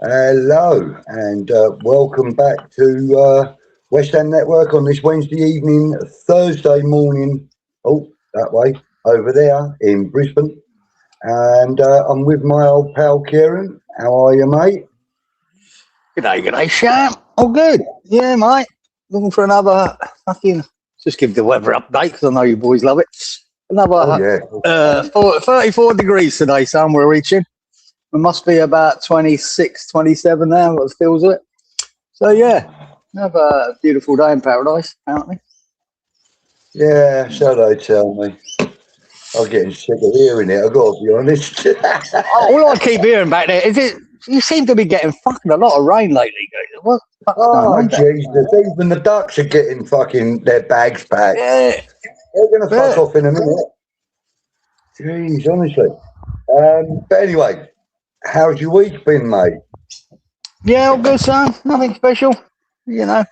Hello and welcome back to West Ham Network on this Wednesday evening, Thursday morning. Oh, that way, over there in Brisbane. And I'm with my old pal Kieran. How are you, mate? G'day, Sham. All good. Yeah, mate. Looking for another fucking... Just give the weather update because I know you boys love it. Another 34 degrees today, son, we're reaching. It must be about 26, 27 now, what it feels like. So, yeah, another beautiful day in paradise, apparently. Yeah, so they tell me. I'm getting sick of hearing it, I've got to be honest. All I keep hearing back there is it. You seem to be getting fucking a lot of rain lately, guys. What the fuck's going on? Jesus, even the ducks are getting fucking their bags packed. Yeah. They're going to fuck off in a minute. Jeez, honestly. But anyway, how's your week been, mate? Yeah, all good, son. Nothing special, you know.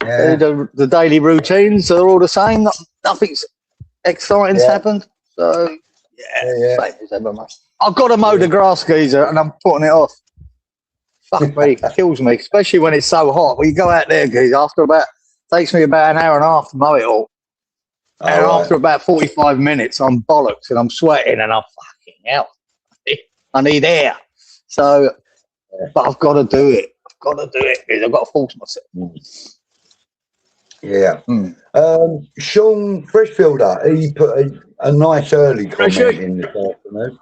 Yeah. The daily routines are all the same. Nothing's exciting's happened. So, yeah. Same as ever, mate. I've got to mow the grass, geezer, and I'm putting it off. Fuck me, it kills me, especially when it's so hot. When you go out there, geezer, takes me about an hour and a half to mow it all. And after about 45 minutes, I'm bollocks and I'm sweating and I'm fucking out. I need air. So, but I've got to do it. I've got to do it because I've got to force myself. Yeah. Sean Freshfielder, he put a nice early comment in this afternoon.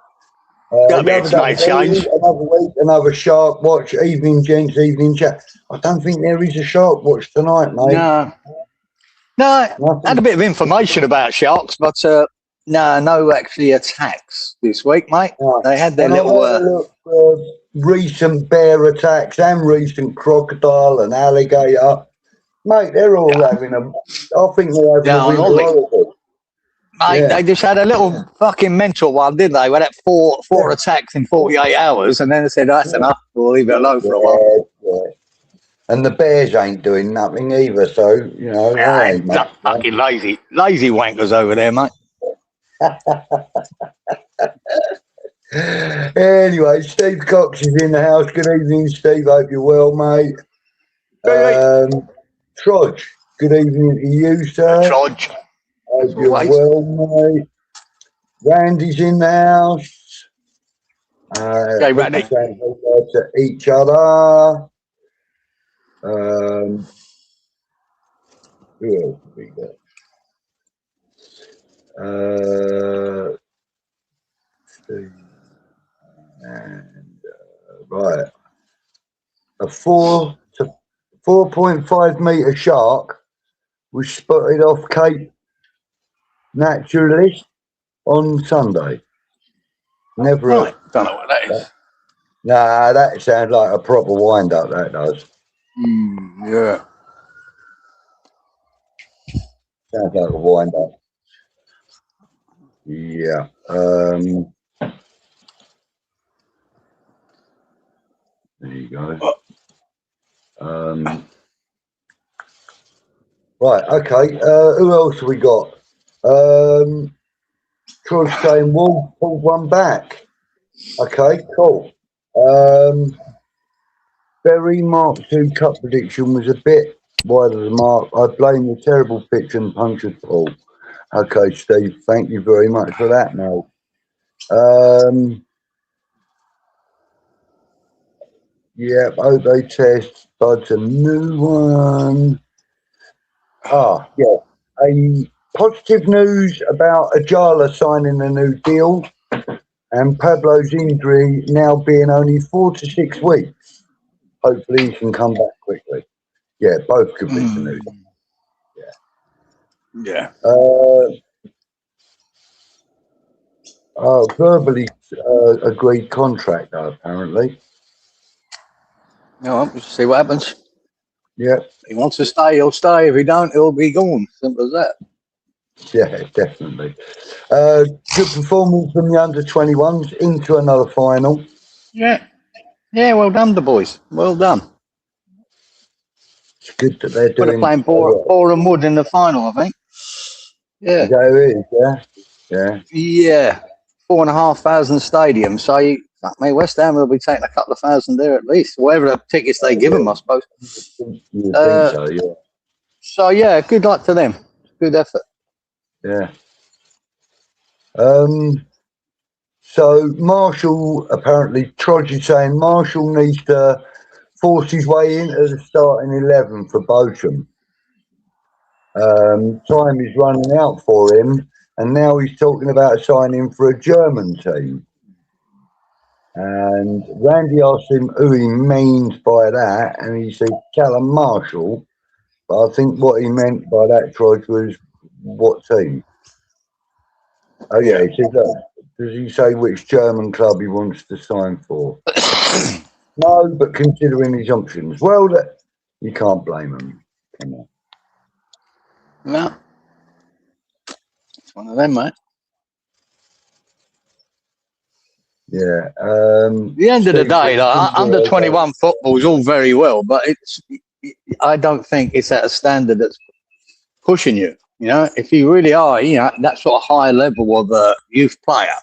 Another week, another Shark Watch, evening gents, evening chat. I don't think there is a Shark Watch tonight, mate. No, I had a bit of information about sharks, but no actually attacks this week, mate. They had their little recent bear attacks and recent crocodile and alligator. Mate, they're all having a... I think they're having a winter. Mate, they just had a little fucking mental one, didn't they? We had four attacks in 48 hours, and then they said, that's enough, we'll leave it alone for a while. Yeah. And the bears ain't doing nothing either, so, you know. Fucking lazy wankers over there, mate. Anyway, Steve Cox is in the house. Good evening, Steve. Hope you're well, mate. Trudge, good evening to you, sir. Trudge. Hope you're well, mate. Randy's in the house. Okay, Randy. Saying hello to each other. Who else have we got? Steve. And right. A 4.5 metre shark was spotted off Cape Naturalist on Sunday. Never. Right. Don't know what that is. Nah, that sounds like a proper wind up. That does. Yeah. Sounds like a wind up. Yeah. There you go. Right, okay. Who else have we got? Troy's saying Wolves pulled one back. Okay, cool. Berry Mark 2 Cup prediction was a bit wide of the mark. I blame the terrible pitch and punctured Paul. Okay, Steve, thank you very much for that, mate. Yeah, they test, but a new one. A positive news about Ďala signing a new deal and Pablo's injury now being only 4 to 6 weeks. Hopefully he can come back quickly. Yeah, both could be the news. Yeah. Verbally agreed contract, though, apparently. No, we'll see what happens. Yeah. If he wants to stay, he'll stay. If he don't, he'll be gone. Simple as that. Yeah, definitely. Good performance from the under-21s into another final. Yeah. Yeah, well done, the boys. Well done. It's good that they're doing... They're playing Boreham Wood in the final, I think. Yeah. Is that who it is, yeah? Yeah. 4,500 stadium. So fuck me, West Ham will be taking a couple of thousand there at least, whatever the tickets they give them, I suppose. You think so, yeah. So yeah, good luck to them. Good effort. Yeah. So Marshall, apparently, Trudge is saying Marshall needs to force his way into the starting 11 for Bochum. Time is running out for him, and now he's talking about signing for a German team. And Randy asked him who he means by that, and he said Callum Marshall. But I think what he meant by that, Trudge, was what team? Oh yeah, he said, look, does he say which German club he wants to sign for? No, but considering his options, well, you can't blame him. Come on. No. It's one of them, mate. Yeah. At the end of the day, like, under 21 football is all very well, but I don't think it's at a standard that's pushing you. You know, if you really are, you know, that sort of high level of a youth player,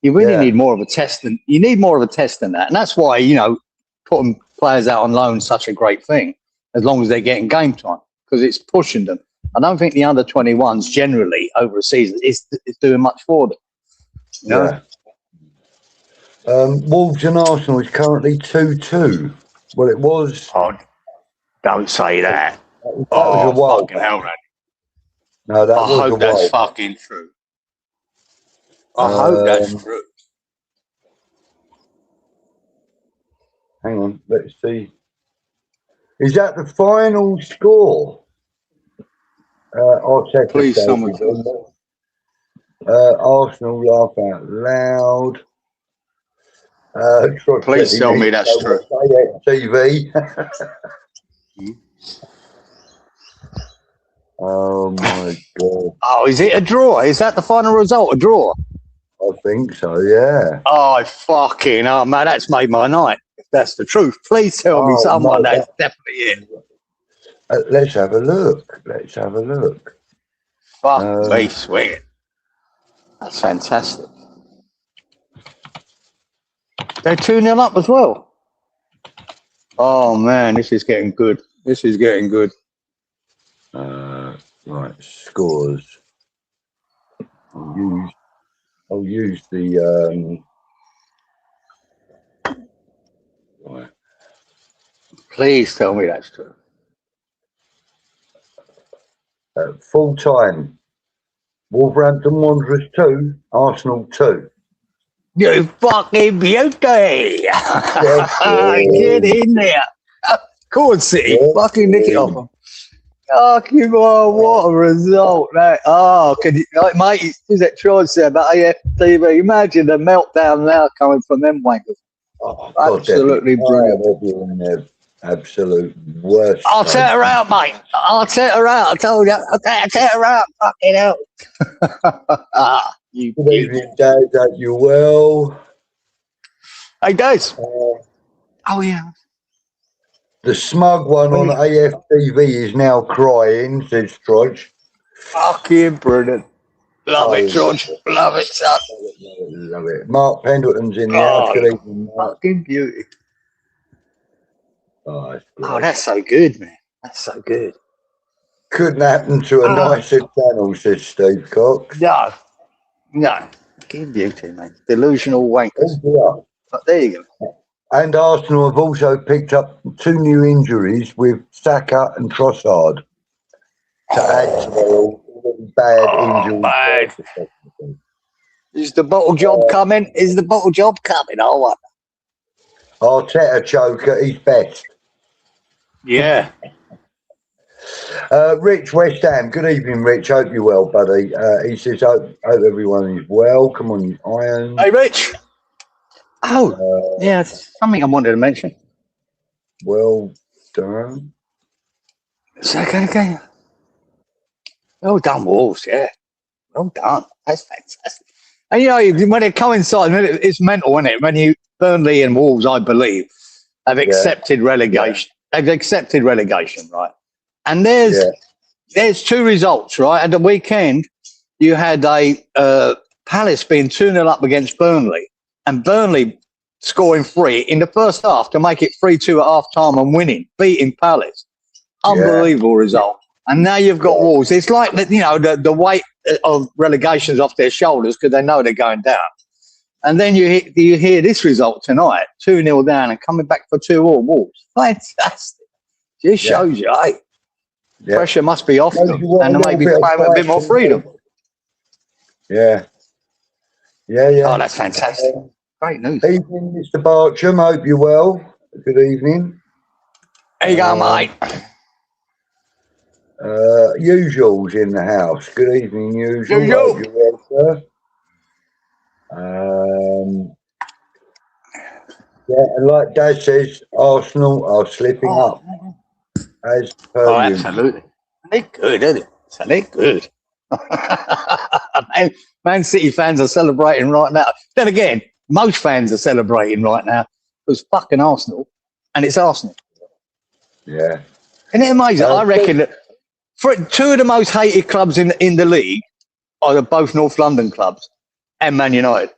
you really need more of a test than that. And that's why, you know, putting players out on loan is such a great thing, as long as they're getting game time, because it's pushing them. I don't think the under 21s generally over a season is doing much for them. You know? Yeah. Wolves and Arsenal is currently 2-2. Well, it was. Oh, don't say that. That was a while. Fucking hell, man. No, that was a while. I hope that's fucking true. I hope that's true. Hang on, let's see. Is that the final score? Please, someone. Arsenal laugh out loud. Please tell me that's true. TV. Oh my God. Oh, is it a draw? Is that the final result? A draw? I think so, yeah. Oh, fucking hell, man. That's made my night. If that's the truth. Please tell me someone that's definitely it. Let's have a look. Let's have a look. Fuck me, sweet. That's fantastic. They're 2-0 up as well. Oh, man, this is getting good. This is getting good. Right, scores. I'll use the right. Please tell me that's true. Full time. Wolverhampton Wanderers 2, Arsenal 2. You fucking beauty! Get in there. Court City, fucking nick it off them. Oh, what a result, that. Oh, can you, like, mate, who's that choice there about AFTV? Imagine the meltdown now coming from them wankers. Oh, absolutely brilliant. Absolute worst. I'll set her out, mate. I'll set her out. I told you. I'll set her out. Fucking hell. You good evening, Dad. Hope you well. Hey, Dad. Oh, yeah. The smug one on AFTV is now crying, says Trudge. Fucking brilliant. Love it, Trudge. Love it, son. Love it. Mark Pendleton's in there. Good evening, Mark. Fucking beauty. Oh, that's so good, man. That's so good. Couldn't happen to a nicer channel, says Steve Cox. No. Fucking beauty, man. Delusional wankers. Oh, but there you go. And Arsenal have also picked up 2 new injuries with Saka and Trossard to add to their bad injuries. Bad. Is the bottle job coming? Is the bottle job coming? Oh, what? Arteta choker, he's best. Yeah. Rich West Ham. Good evening, Rich. Hope you're well, buddy. He says, hope everyone is well. Come on, you irons. Hey, Rich. Oh, yeah, something I wanted to mention. Well done. Okay. Well done, Wolves, yeah. Well done. That's fantastic. And, you know, when it coincides, it's mental, isn't it? When Burnley and Wolves, I believe, have accepted relegation. Yeah. They've accepted relegation, right? And there's 2 results, right? At the weekend, you had Palace being 2-0 up against Burnley. And Burnley scoring 3 in the first half to make it 3-2 at half time and winning, beating Palace. Unbelievable result. And now you've got Wolves. It's like that, you know, the weight of relegation's off their shoulders because they know they're going down. And then you hear this result tonight, 2-0 down and coming back for 2-2 Wolves. Fantastic. Just shows you, hey, pressure must be off them and they may be playing with a bit more freedom. Yeah. Oh, that's fantastic. Great news. Evening, Mr. Bartram. Hope you're well. Good evening. There you go, mate. Usual's in the house. Good evening, Usual. Hope you're well, sir. And like Dad says, Arsenal are slipping up. As per usual. Absolutely. They're good, isn't it? So they're good. Man City fans are celebrating right now. Then again, most fans are celebrating right now because fucking Arsenal, and it's Arsenal. Yeah. Isn't it amazing? I reckon that for 2 of the most hated clubs in the league are both North London clubs and Man United.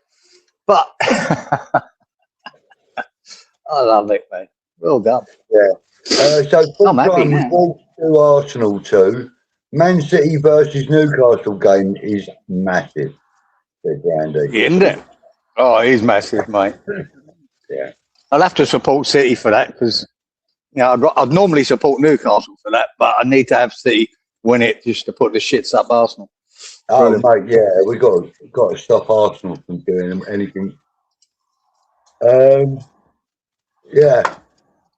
But I love it, man. Well done. Yeah. So I'm happy now. Wolves 2, Arsenal 2. Man City versus Newcastle game is massive. Isn't it? Oh, it is massive, mate. Yeah. I'll have to support City for that because, you know, I'd normally support Newcastle for that, but I need to have City win it just to put the shits up Arsenal. Oh, mate, yeah, we got to stop Arsenal from doing anything. Yeah.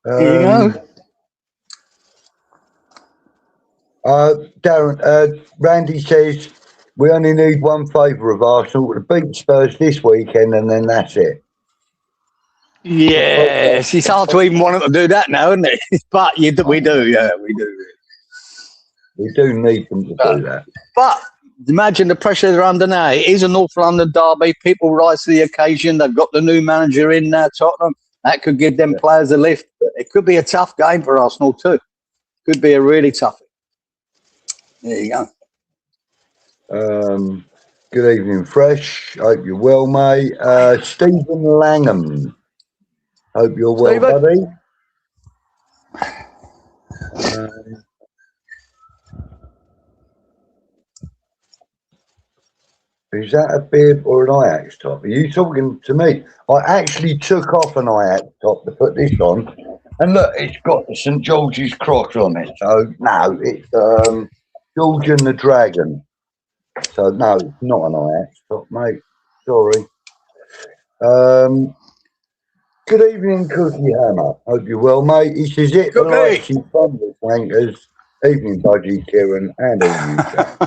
Here you go. Darren, Randy says we only need one favour of Arsenal to beat Spurs this weekend, and then that's it. Yes, it's hard to even want them to do that now, isn't it? But we do, yeah, we do. We do need them to do that. But imagine the pressure they're under now. It is a North London derby. People rise to the occasion. They've got the new manager in now, Tottenham. That could give them players a lift. It could be a tough game for Arsenal too. Could be a really tough. There you go. Good evening, Fresh. Hope you're well, mate. Stephen Langham. Hope you're well, buddy. Is that a bib or an Ajax top? Are you talking to me? I actually took off an Ajax top to put this on. And look, it's got the St. George's cross on it. So, no, it's George and the Dragon. So, no, it's not an Ajax top, mate. Sorry. Good evening, Cookie Hammer. Hope you're well, mate. He says it for likes and fumbles, wankers. Evening, Budgie, Kieran, and all you chaps.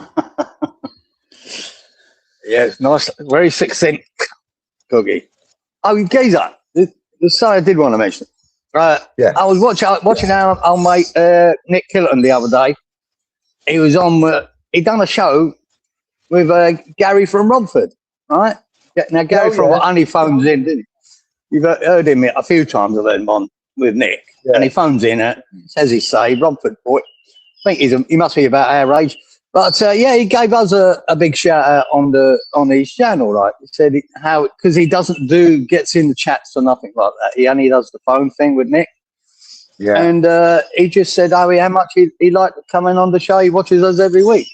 Yes, nice, very succinct, Cookie. Oh, Geezer, sorry, I did want to mention. I was watching our mate Nick Killerton the other day. He was on. He done a show with Gary from Romford, right? Now Gary from only phones in, didn't he? You've heard him a few times. I've heard him on with Nick, and he phones in. Says he's Romford boy. I think he must be about our age. But he gave us a big shout out on his channel, right? He said because he doesn't gets in the chats or nothing like that. He only does the phone thing with Nick. Yeah. And he just said, how much he liked coming on the show. He watches us every week.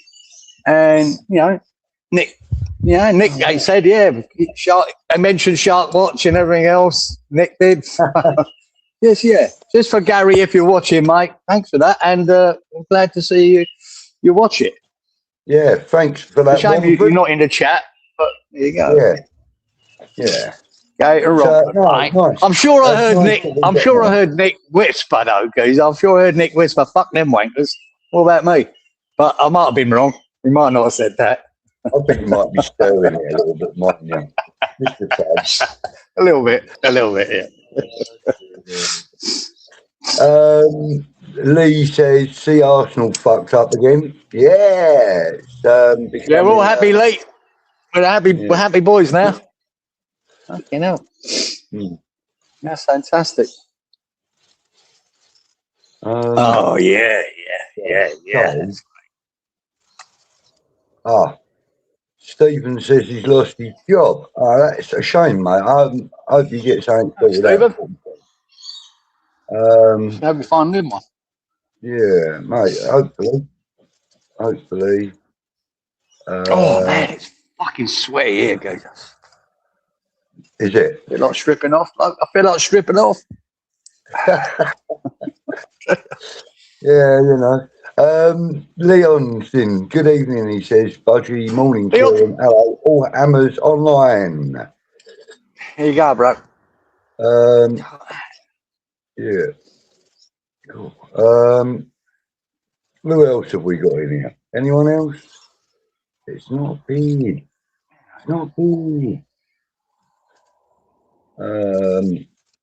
And Nick said, I mentioned Shark Watch and everything else. Nick did. Yes, just for Gary, if you're watching, mate. Thanks for that, and I'm glad to see you watch it. Yeah, thanks for that. Shame you're not in the chat, but there you go. Yeah. Nice. I'm sure I heard Nick. I'm sure I heard Nick whisper though, guys. I'm sure I heard Nick whisper, "Fuck them wankers." What about me? But I might have been wrong. He might not have said that. I think you might be stirring it a little bit, mightn't you? Just a tad. A little bit, yeah. Lee says, "See Arsenal fucked up again." Yes. We're all happy, Lee. We're happy boys now. Okay, now. That's fantastic. Oh yeah. Stephen says he's lost his job. Oh, that's a shame, mate. I hope you get something sorted out. Have you find a new one? Yeah, mate. Hopefully. Oh man, it's fucking sweaty here, guys. Is it? I feel like stripping off. I feel like stripping off. Yeah, you know. Leon's in. Good evening, he says. Budgie, morning, Kieran. Hello, all hammers online. Here you go, bro. Yeah. Cool. Who else have we got in here? Anyone else? It's not big. It's not big.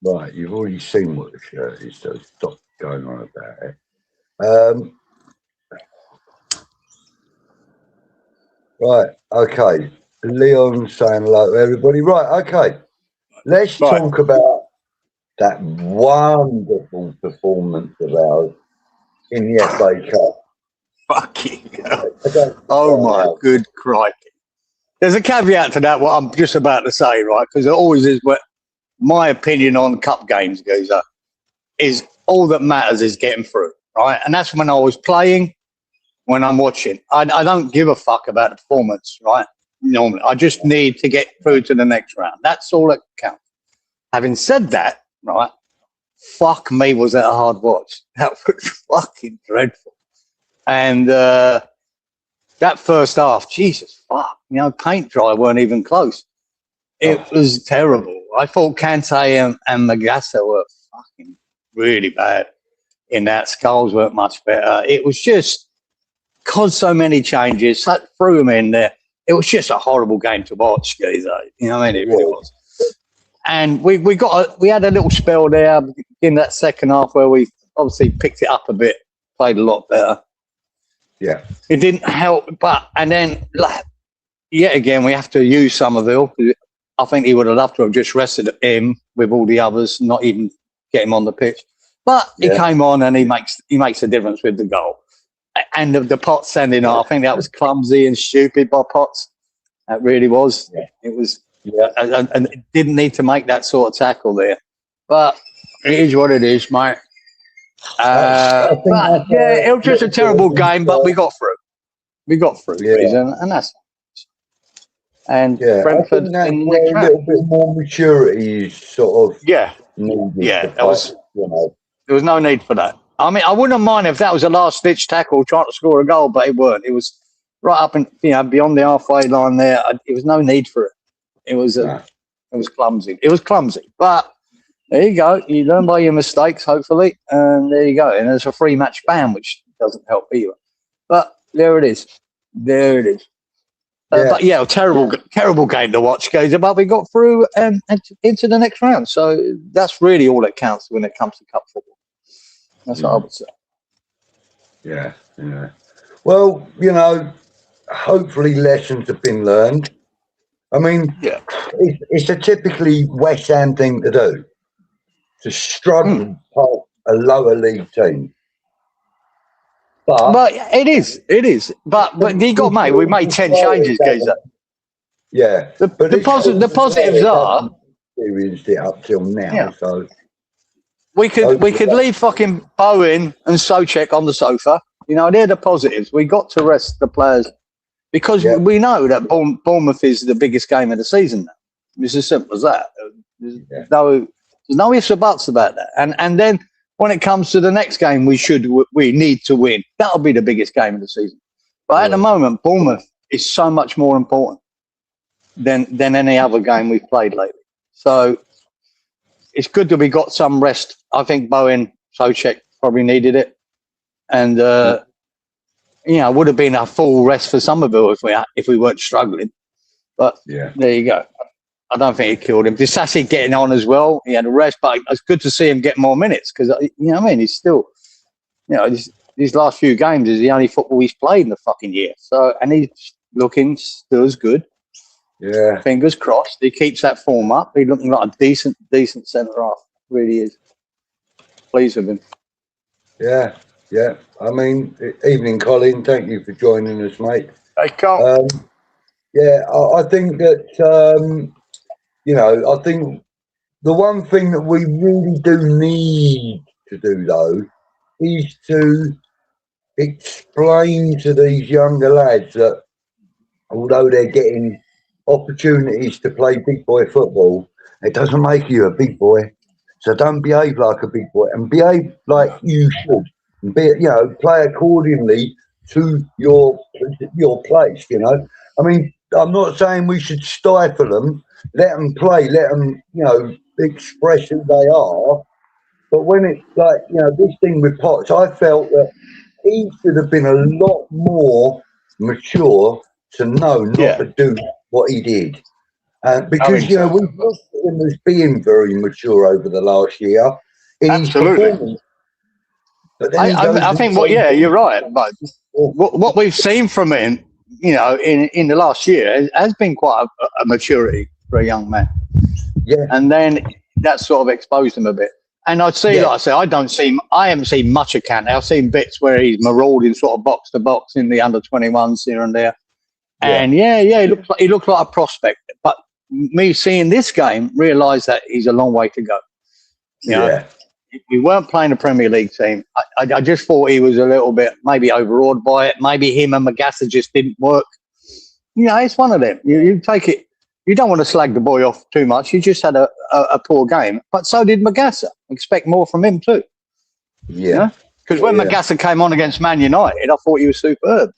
Right, you've already seen what the shirt is, so stop going on about it. Right, okay. Leon saying hello to everybody. Right, okay. Let's talk about that wonderful performance of ours in the FA Cup. Fucking hell. Oh my good crikey. There's a caveat to that, what I'm just about to say, right? Because it always is what my opinion on cup games goes up. Is all that matters is getting through, right? And that's when I was playing, when I'm watching. I don't give a fuck about the performance, right? Normally, I just need to get through to the next round. That's all that counts. Having said that, right, fuck me, was that a hard watch. That was fucking dreadful. And that first half, Jesus, fuck, you know, paint dry weren't even close. It was terrible. I thought 𝙃𝙖𝙢𝙢𝙚 and 𝙃𝙖𝙢𝙢𝙚 were fucking really bad in that. Skulls weren't much better. It was just, because so many changes, threw them in there. It was just a horrible game to watch, guys. You know what I mean? It really was. And we had a little spell there in that second half where we obviously picked it up a bit, played a lot better. Yeah. It didn't help, and then yet again we have to use Somerville. I think he would have loved to have just rested him with all the others, not even get him on the pitch. But he came on and he makes a difference with the goal. And the Potts sending off, I think that was clumsy and stupid by Potts. That really was. Yeah. It was. Yeah. And it didn't need to make that sort of tackle there. But it is what it is, mate. But yeah, it was just a terrible game, but we got through. We got through, and that's. And Brentford in the next round. A little bit more maturity is sort of needed. Yeah, that was. You know. There was no need for that. I mean, I wouldn't mind if that was a last-ditch tackle trying to score a goal, but it weren't. It was right up and beyond the halfway line there. It was no need for it. It was it was clumsy. It was clumsy, but there you go. You learn by your mistakes, hopefully, and there you go. And there's a free match ban, which doesn't help either. But there it is. There it is. But yeah, terrible game to watch, guys. But we got through and into the next round, so that's really all that counts when it comes to cup football. That's what I would say. Yeah, yeah. Well, you know, hopefully lessons have been learned. I mean, it's a typically West Ham thing to do, to struggle past a lower league team. But it is. But he got made. We made 10 changes, Geezer. Yeah. The positives are experienced it up till now, so. We could leave fucking Bowen and Souček on the sofa. You know, they're the positives. We got to rest the players because we know that Bournemouth is the biggest game of the season now. It's as simple as that. There's no ifs or buts about that. And then when it comes to the next game, we need to win. That'll be the biggest game of the season. But at the moment, Bournemouth is so much more important than any other game we've played lately. So it's good that we got some rest. I think Bowen, Souček probably needed it. And, it would have been a full rest for Somerville if we weren't struggling. But there you go. I don't think it killed him. Disasi getting on as well. He had a rest, but it's good to see him get more minutes because, you know what I mean? He's still, these last few games is the only football he's played in the fucking year. So, and he's looking still as good. Yeah. Fingers crossed. He keeps that form up. He's looking like a decent centre-half. Really is. Pleased with him. Yeah, yeah. I mean, evening, Colin. Thank you for joining us, mate. Hey, Carl. Yeah, I think that, you know, I think the one thing that we really do need to do, though, is to explain to these younger lads that although they're getting opportunities to play big boy football, it doesn't make you a big boy. So don't behave like a big boy and behave like you should. Be, you know, play accordingly to your place. You know, I mean, I'm not saying we should stifle them. Let them play. Let them, you know, express who they are. But when it's like, you know, this thing with Potts, I felt that he should have been a lot more mature to know not to do what he did. Because, you know, we've looked at him as being very mature over the last year in his performance. But then I think you're right. But what we've seen from him, you know, in the last year has been quite a maturity for a young man. Yeah. And then that sort of exposed him a bit. And I'd see, like I say, I haven't seen much of Kant. I've seen bits where he's marauding sort of box to box in the under-21s here and there. And he looks like a prospect. But me seeing this game, realised that he's a long way to go. You know, we weren't playing a Premier League team. I just thought he was a little bit maybe overawed by it. Maybe him and Magassa just didn't work. You know, it's one of them. You take it. You don't want to slag the boy off too much. He just had a poor game. But so did Magassa. Expect more from him too. Yeah. Because when Magassa came on against Man United, I thought he was superb.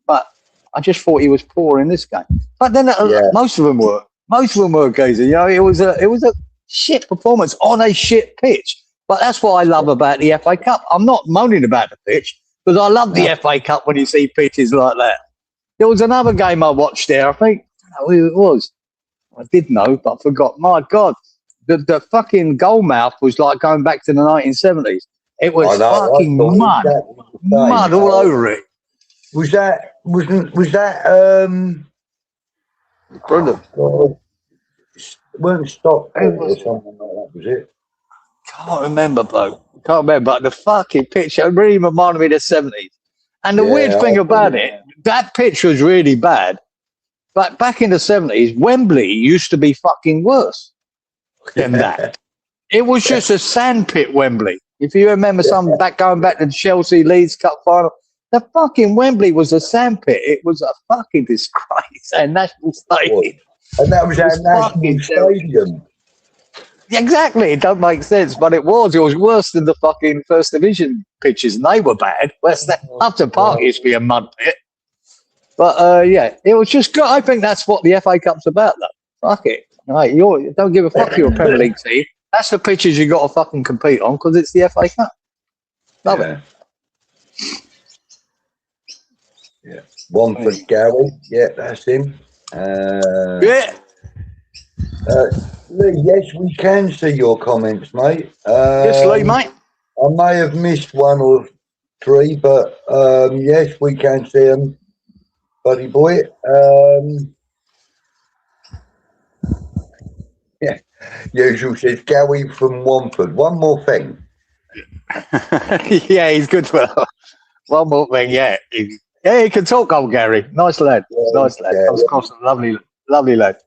But I just thought he was poor in this game. But then most of them were. Most of them were, Gazer. You know, it was a shit performance on a shit pitch. But that's what I love about the FA Cup. I'm not moaning about the pitch because I love the FA Cup when you see pitches like that. There was another game I watched there. I think I don't know who it was. I did know, but I forgot. My God, the fucking goal mouth was like going back to the 1970s. It was fucking mud all over it. Was that brilliant? Weren't Stockport or something like that, was it? Can't remember, bloke. Can't remember. But the fucking pitch, it really reminded me of the 70s. And the weird thing about it, that pitch was really bad. But back in the 70s, Wembley used to be fucking worse than that. It was just a sandpit, Wembley. If you remember going back to the Chelsea Leeds Cup final, the fucking Wembley was a sandpit. It was a fucking disgrace. And National Stadium. And that was our National Stadium. Exactly. It don't make sense, but it was. It was worse than the fucking First Division pitches, and they were bad. Upton Park used to be a mud pit. But it was just good. I think that's what the FA Cup's about, though. Fuck it. Right, don't give a fuck you're a Premier League team. That's the pitches you got to fucking compete on because it's the FA Cup. Love it. Yeah. One for Gary. Yeah, that's him. Lee, yes, we can see your comments, mate. Yes, Lee, mate. I may have missed one or three, but yes, we can see them. Buddy boy. Usual says Gary from Wamford. One more thing. Yeah, he's good for one more thing. Yeah, he can talk, old Gary. Nice lad. Nice lad. Comes across a lovely lad.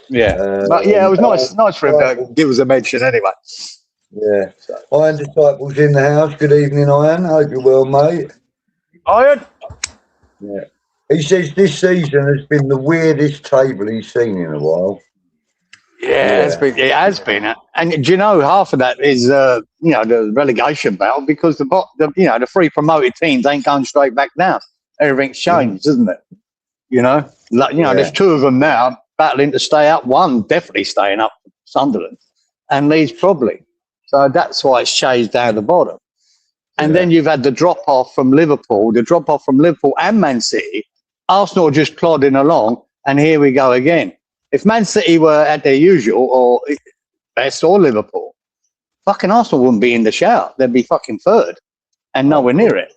Yeah, but it was nice for him to give us a mention anyway. Yeah. Iron Disciples in the house. Good evening, Iron. Hope you're well, mate. Iron. Yeah. He says this season has been the weirdest table he's seen in a while. Yeah, it has been. And do you know, half of that is the relegation battle because the three promoted teams ain't going straight back down. Everything's changed, isn't it? There's two of them now battling to stay up. One definitely staying up, Sunderland, and Leeds probably. So that's why it's changed down the bottom. And then you've had the drop-off from Liverpool and Man City. Arsenal just plodding along, and here we go again. If Man City were at their usual, or best, or Liverpool, fucking Arsenal wouldn't be in the shout. They'd be fucking third and nowhere near it.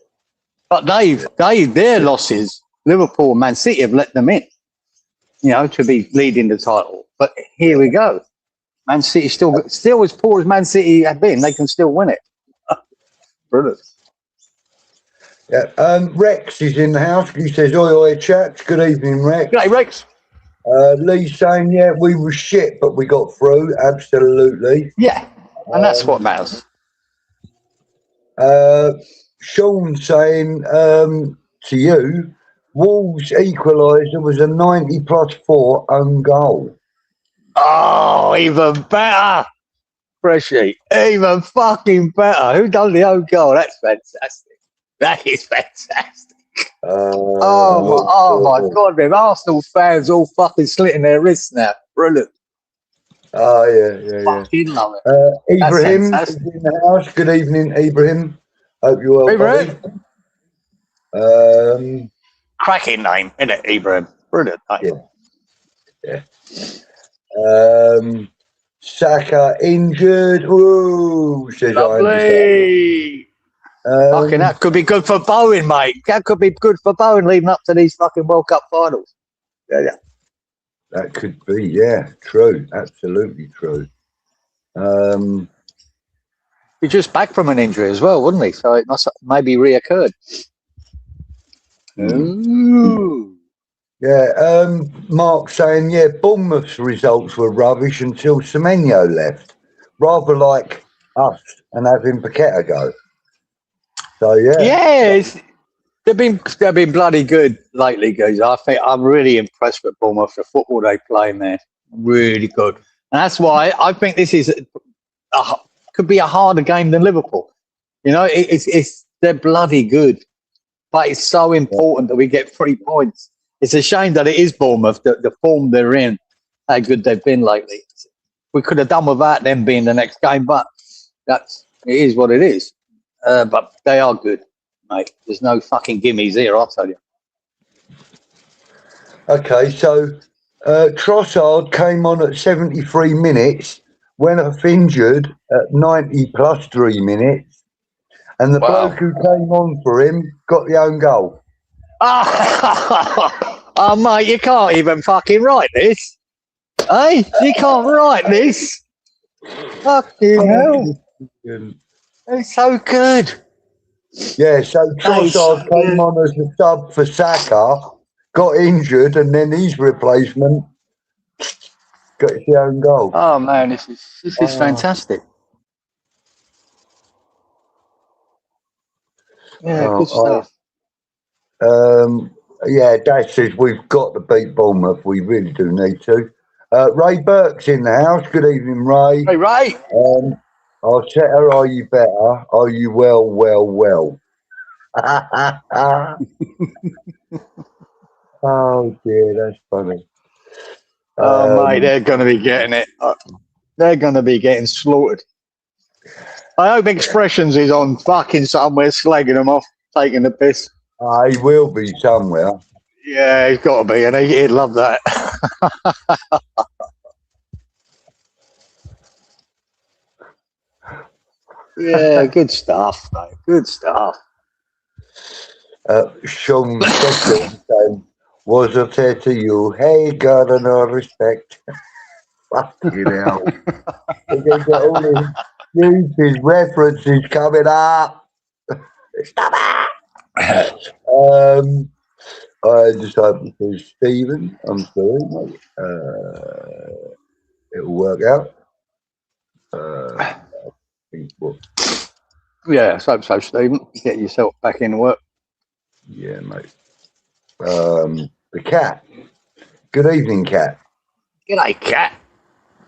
But their losses, Liverpool and Man City have let them in, to be leading the title. But here we go. Man City still as poor as Man City have been, they can still win it. Brilliant. Yeah. Rex is in the house. He says, "Oi, oi, chaps. Good evening, Rex." Hey, Rex. Lee's saying, "Yeah, we were shit, but we got through. Absolutely." Yeah, and that's what matters. Sean saying to you, Wolves equaliser was a 90+4 own goal. Oh, even better. Freshy. Even fucking better. Who done the own goal? That's fantastic. That is fantastic. Oh my God, them Arsenal fans all fucking slitting their wrists now. Brilliant. Oh, yeah. Fucking love it. Ibrahim is in the house. Good evening, Ibrahim. Hope you're well, buddy. Cracking name, isn't it, Ibrahim? Brilliant. Yeah. Saka injured. Ooh, says lovely. Fucking that could be good for Bowen, mate. That could be good for Bowen leading up to these fucking World Cup finals. Yeah. That could be, yeah, true. Absolutely true. He's just back from an injury as well, wouldn't he? So it must maybe reoccurred. Ooh. Yeah, Mark saying, yeah, Bournemouth's results were rubbish until Semenyo left. Rather like us and having Paqueta go. So, yeah. Yeah, they've been bloody good lately, guys. I think I'm really impressed with Bournemouth, the football they play, man. Really good. And that's why I think this is could be a harder game than Liverpool. You know, they're bloody good. But it's so important that we get 3 points. It's a shame that it is Bournemouth, the form they're in, how good they've been lately. We could have done without them being the next game, but it is what it is. But they are good, mate. There's no fucking gimmies here, I'll tell you. Okay, so Trossard came on at 73 minutes, went off injured at 90+3 minutes, and the bloke who came on for him got the own goal. Oh, mate, you can't even fucking write this. Hey, you can't write this. Fucking hell. It's so good. Yeah, so Trossard came on as a sub for Saka, got injured, and then his replacement got his own goal. Oh, man, this is fantastic. Yeah, good stuff. Yeah, Dad says we've got to beat Bournemouth. We really do need to. Ray Burke's in the house. Good evening, Ray. Hey, Ray. Arteta, are you better? Are you well? Oh, dear, that's funny. Oh, mate, they're going to be getting it. They're going to be getting slaughtered. I hope Expressions is on fucking somewhere slagging them off, taking the piss. He will be somewhere. Yeah, he's got to be, and he'd love that. Yeah, good stuff, mate. Good stuff. Sean saying, was it fair to you? Hey, God, and all respect. Fucking hell. His references coming up. Stop it. I just hope it says Stephen. I'm sorry, mate. It'll work out. Yeah, so Stephen. Get yourself back into work. Yeah, mate. The cat. Good evening, cat. G'day, cat.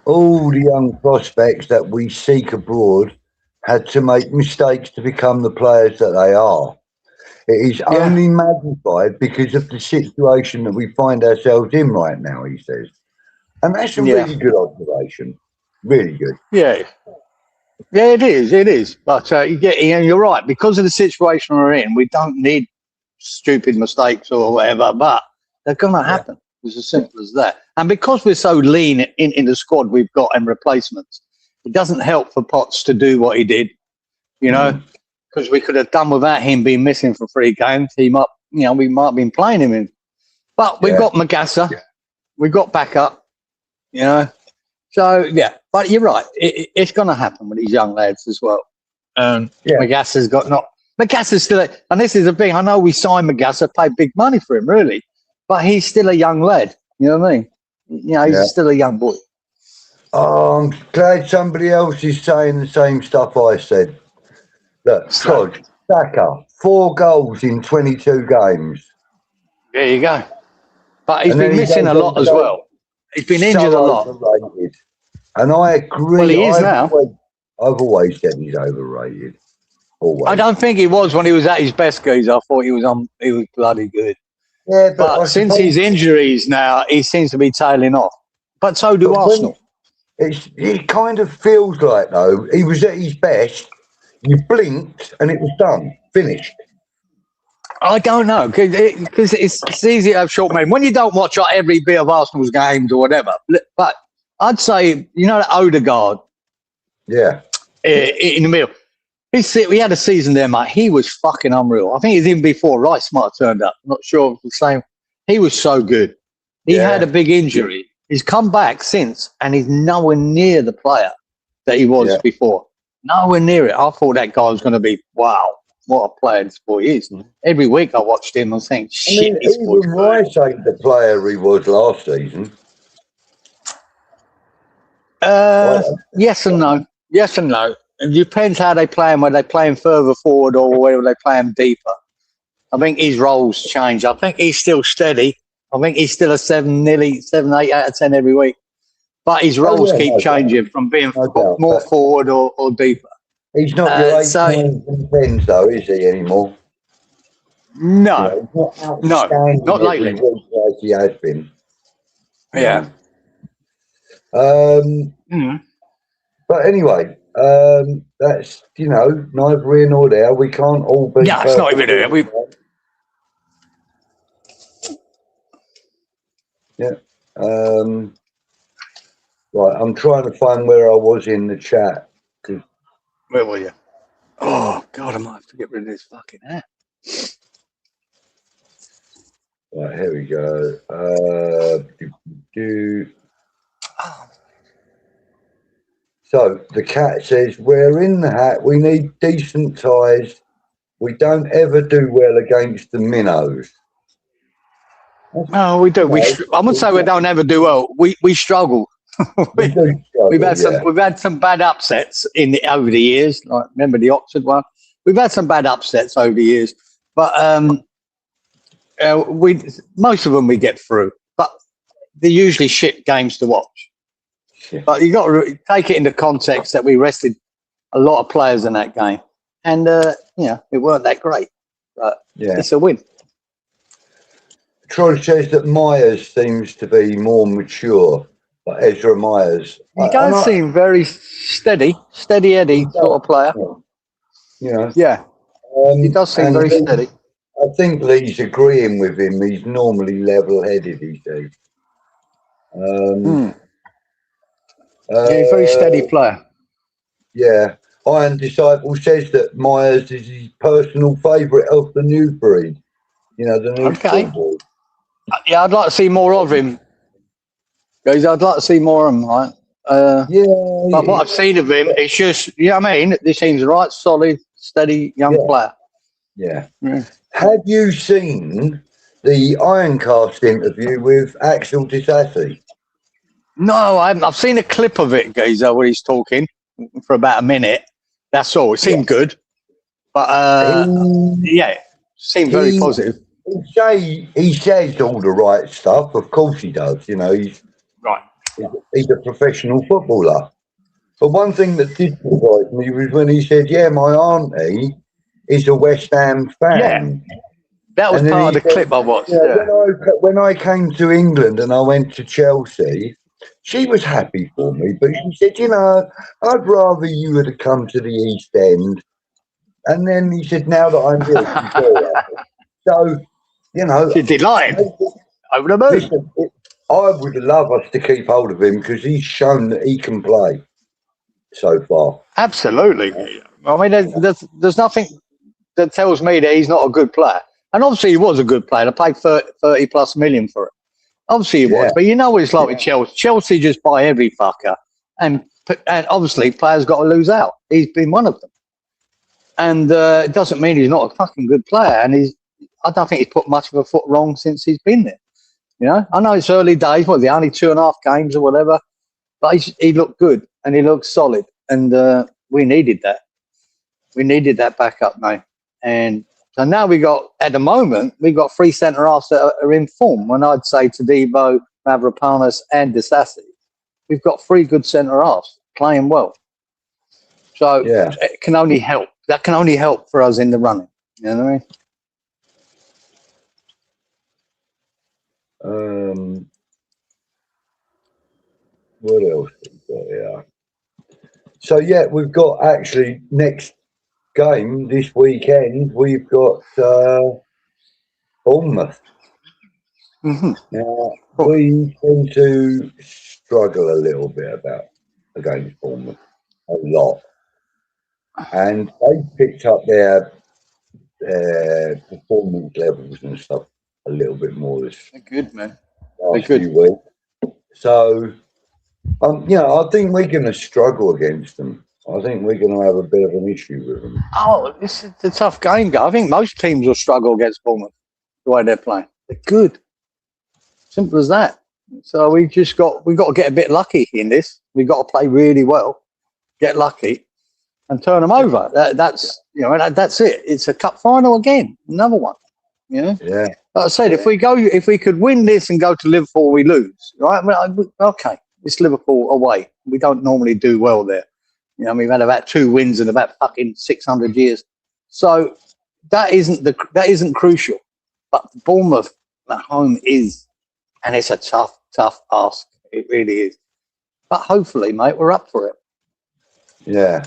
All the young prospects that we seek abroad had to make mistakes to become the players that they are. It is only magnified because of the situation that we find ourselves in right now, he says. And that's a really good observation. Really good. Yeah. Yeah, it is. It is. But you're right. Because of the situation we're in, we don't need stupid mistakes or whatever, but they're going to happen. It's as simple as that. And because we're so lean in the squad we've got and replacements, it doesn't help for Potts to do what he did, you know, because we could have done without him being missing for 3 games. We might have been playing him in. But we've got Magassa. Yeah. We've got backup, you know. So, yeah, but you're right. It's going to happen with these young lads as well. Magassa's got Magassa's still, and this is the thing. I know we signed Magassa, paid big money for him, really, but he's still a young lad. You know what I mean? You know, he's still a young boy. Oh, I'm glad somebody else is saying the same stuff I said. Look, Todd, Saka, 4 goals in 22 games. There you go. But he's been missing a lot as well. He's been injured a lot. Overrated. And I agree. Well, he is now. I've always said he's overrated. Always. I don't think he was when he was at his best, guys. I thought he was bloody good. Yeah, but since his injuries now, he seems to be tailing off. But so do Arsenal. It kind of feels like, though, he was at his best. You blinked and it was done, finished. I don't know, because it's easy to have short memory. When you don't watch like, every bit of Arsenal's games or whatever, but I'd say, you know, that Odegaard. Yeah. In the middle. We had a season there, mate. He was fucking unreal. I think it was even before Rice might have turned up. I'm not sure if it's the same. He was so good. He had a big injury. He's come back since, and he's nowhere near the player that he was before. Nowhere near it. I thought that guy was going to be, wow, what a player this boy is. Every week I watched him and saying, shit, this boy's even Rice ain't the player he was last season. Yes and no. Yes and no. It depends how they play him, whether they play him further forward or whether they play him deeper. I think his roles change. I think he's still steady. I think he's still a nearly 7, 8 out of 10 every week. But his roles keep changing from being more forward or deeper. He's not your 8 though, is he, anymore? No. Not lately. Like he has been. Yeah. But anyway, that's, you know, neither here nor there. We can't all be. Yeah, it's not even here. Yeah. Right, I'm trying to find where I was in the chat. Where were you? Oh, God, I might have to get rid of this fucking app. Right, here we go. So the cat says, we're in the hat. We need decent ties. We don't ever do well against the minnows. No, we do. I wouldn't say we don't ever do well. We struggle. We've had some bad upsets over the years. Like, remember the Oxford one? We've had some bad upsets over the years, but most of them we get through. But they're usually shit games to watch. Yeah. But you got to take it into context that we rested a lot of players in that game, and it weren't that great. But it's a win. Troy says that Myers seems to be more mature. Like Ezra Myers. He does seem very steady Eddie sort of player. Yeah. Yeah. He does seem very steady. I think Lee's agreeing with him. He's normally level-headed, he says. He's a very steady player. Yeah. Iron Disciple says that Myers is his personal favourite of the new breed. You know, the new football. Yeah, I'd like to see more of him. Guys, I'd like to see more of him, right? But what I've seen of him, it's just, you know what I mean? This seems right, solid, steady, young player. Yeah. Have you seen the Ironcast interview with Axel Disasi? No, I haven't. I've seen a clip of it, guys, where he's talking for about a minute. That's all. It seemed good. But, seemed very positive. He says all the right stuff. Of course he does. You know, he's a professional footballer. But one thing that did surprise me was when he said, my auntie is a West Ham fan. Yeah. That was part of the clip I watched. When I came to England and I went to Chelsea, she was happy for me. But she said, I'd rather you would have come to the East End. And then he said, now that I'm here, she's very happy. So, she's delighted. Over the moon. I would love us to keep hold of him because he's shown that he can play so far. Absolutely. I mean, there's nothing that tells me that he's not a good player. And obviously he was a good player. I paid 30 plus million for it. Obviously he was. But you know what it's like with Chelsea. Chelsea just buy every fucker. And obviously players got to lose out. He's been one of them. And it doesn't mean he's not a fucking good player. And I don't think he's put much of a foot wrong since he's been there. You know, I know it's early days, the only 2.5 games or whatever, but he looked good and he looked solid. And we needed that. We needed that backup, mate. And so now at the moment, we got 3 centre-halves that are in form. When I'd say 𝙃𝙖𝙢𝙢𝙀𝗵, Mavropanos and Disasi, we've got 3 good centre-halves playing well. So it can only help. That can only help for us in the running. You know what I mean? What else have we got here? So we've got actually next game this weekend. We've got Bournemouth. Now we tend to struggle a little bit against Bournemouth, a lot, and they picked up their performance levels and stuff a little bit more this. They're good, man. Last few weeks. So. I think we're going to struggle against them. I think we're going to have a bit of an issue with them. Oh, this is a tough game, guy. I think most teams will struggle against Bournemouth the way they're playing. They're good. Simple as that. So we've got to get a bit lucky in this. We've got to play really well, get lucky, and turn them over. That's it. It's a cup final again, another one. You know. Yeah. Like I said, if we could win this and go to Liverpool, we lose. Right? Okay. It's Liverpool away. We don't normally do well there. You know, we've had about 2 wins in about fucking 600 years. So that isn't crucial. But Bournemouth at home is, and it's a tough ask. It really is. But hopefully, mate, we're up for it. Yeah.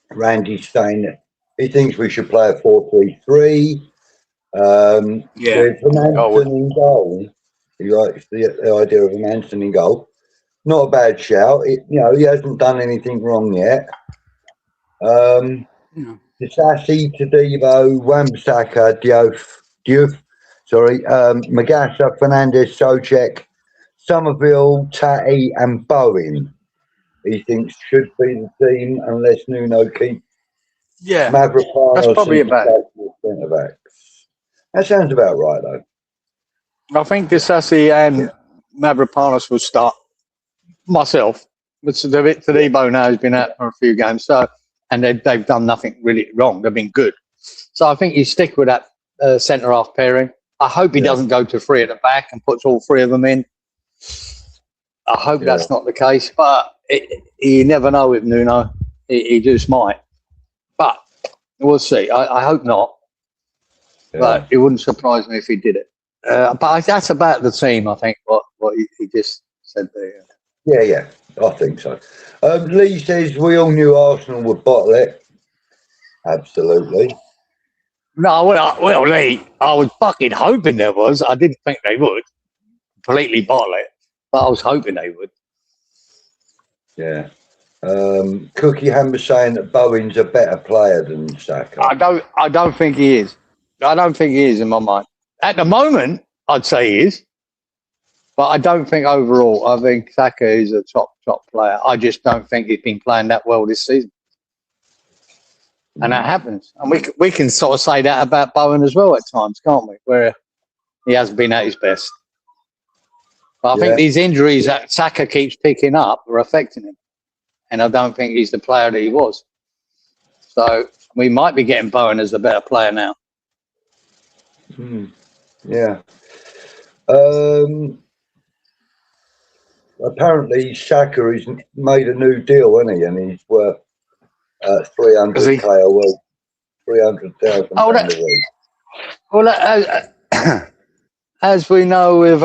Randy's saying that he thinks we should play a 4-3-3. With Manson in goal, he likes the idea of a Manson in goal. Not a bad shout. He hasn't done anything wrong yet. Disasi, 𝙃𝙖𝙢𝙢𝙀𝗵𝗏, Diouf, Magassa, Fernandez, Souček, Somerville, Tatty, and Bowen. He thinks should be the team unless Nuno keeps. Yeah, Mavropanos, that's probably about. That sounds about right, though. I think Disasi and Mavropanos will start. Myself, but 𝙃𝙖𝙢𝙢𝙀𝗵 now has been out for a few games, and they've done nothing really wrong. They've been good. So I think you stick with that centre half pairing. I hope he doesn't go to 3 at the back and puts all 3 of them in. I hope that's not the case, but you never know with Nuno. He just might. But we'll see. I hope not. Yeah. But it wouldn't surprise me if he did it. But that's about the team, I think, what he just said there. Yeah, I think so. Lee says we all knew Arsenal would bottle it. Absolutely. No, well, Lee, I was fucking hoping there was. I didn't think they would completely bottle it, but I was hoping they would. Yeah. Cookie Hammer saying that Bowen's a better player than Saka. I don't think he is. I don't think he is in my mind. At the moment, I'd say he is. But I don't think overall. I think Saka is a top player. I just don't think he's been playing that well this season. And that happens. And we can sort of say that about Bowen as well at times, can't we? Where he hasn't been at his best. But I think these injuries that Saka keeps picking up are affecting him. And I don't think he's the player that he was. So we might be getting Bowen as the better player now. Yeah. Apparently Saka has made a new deal, hasn't he? And he's worth 300k a week, 300,000 a week. Well, as we know with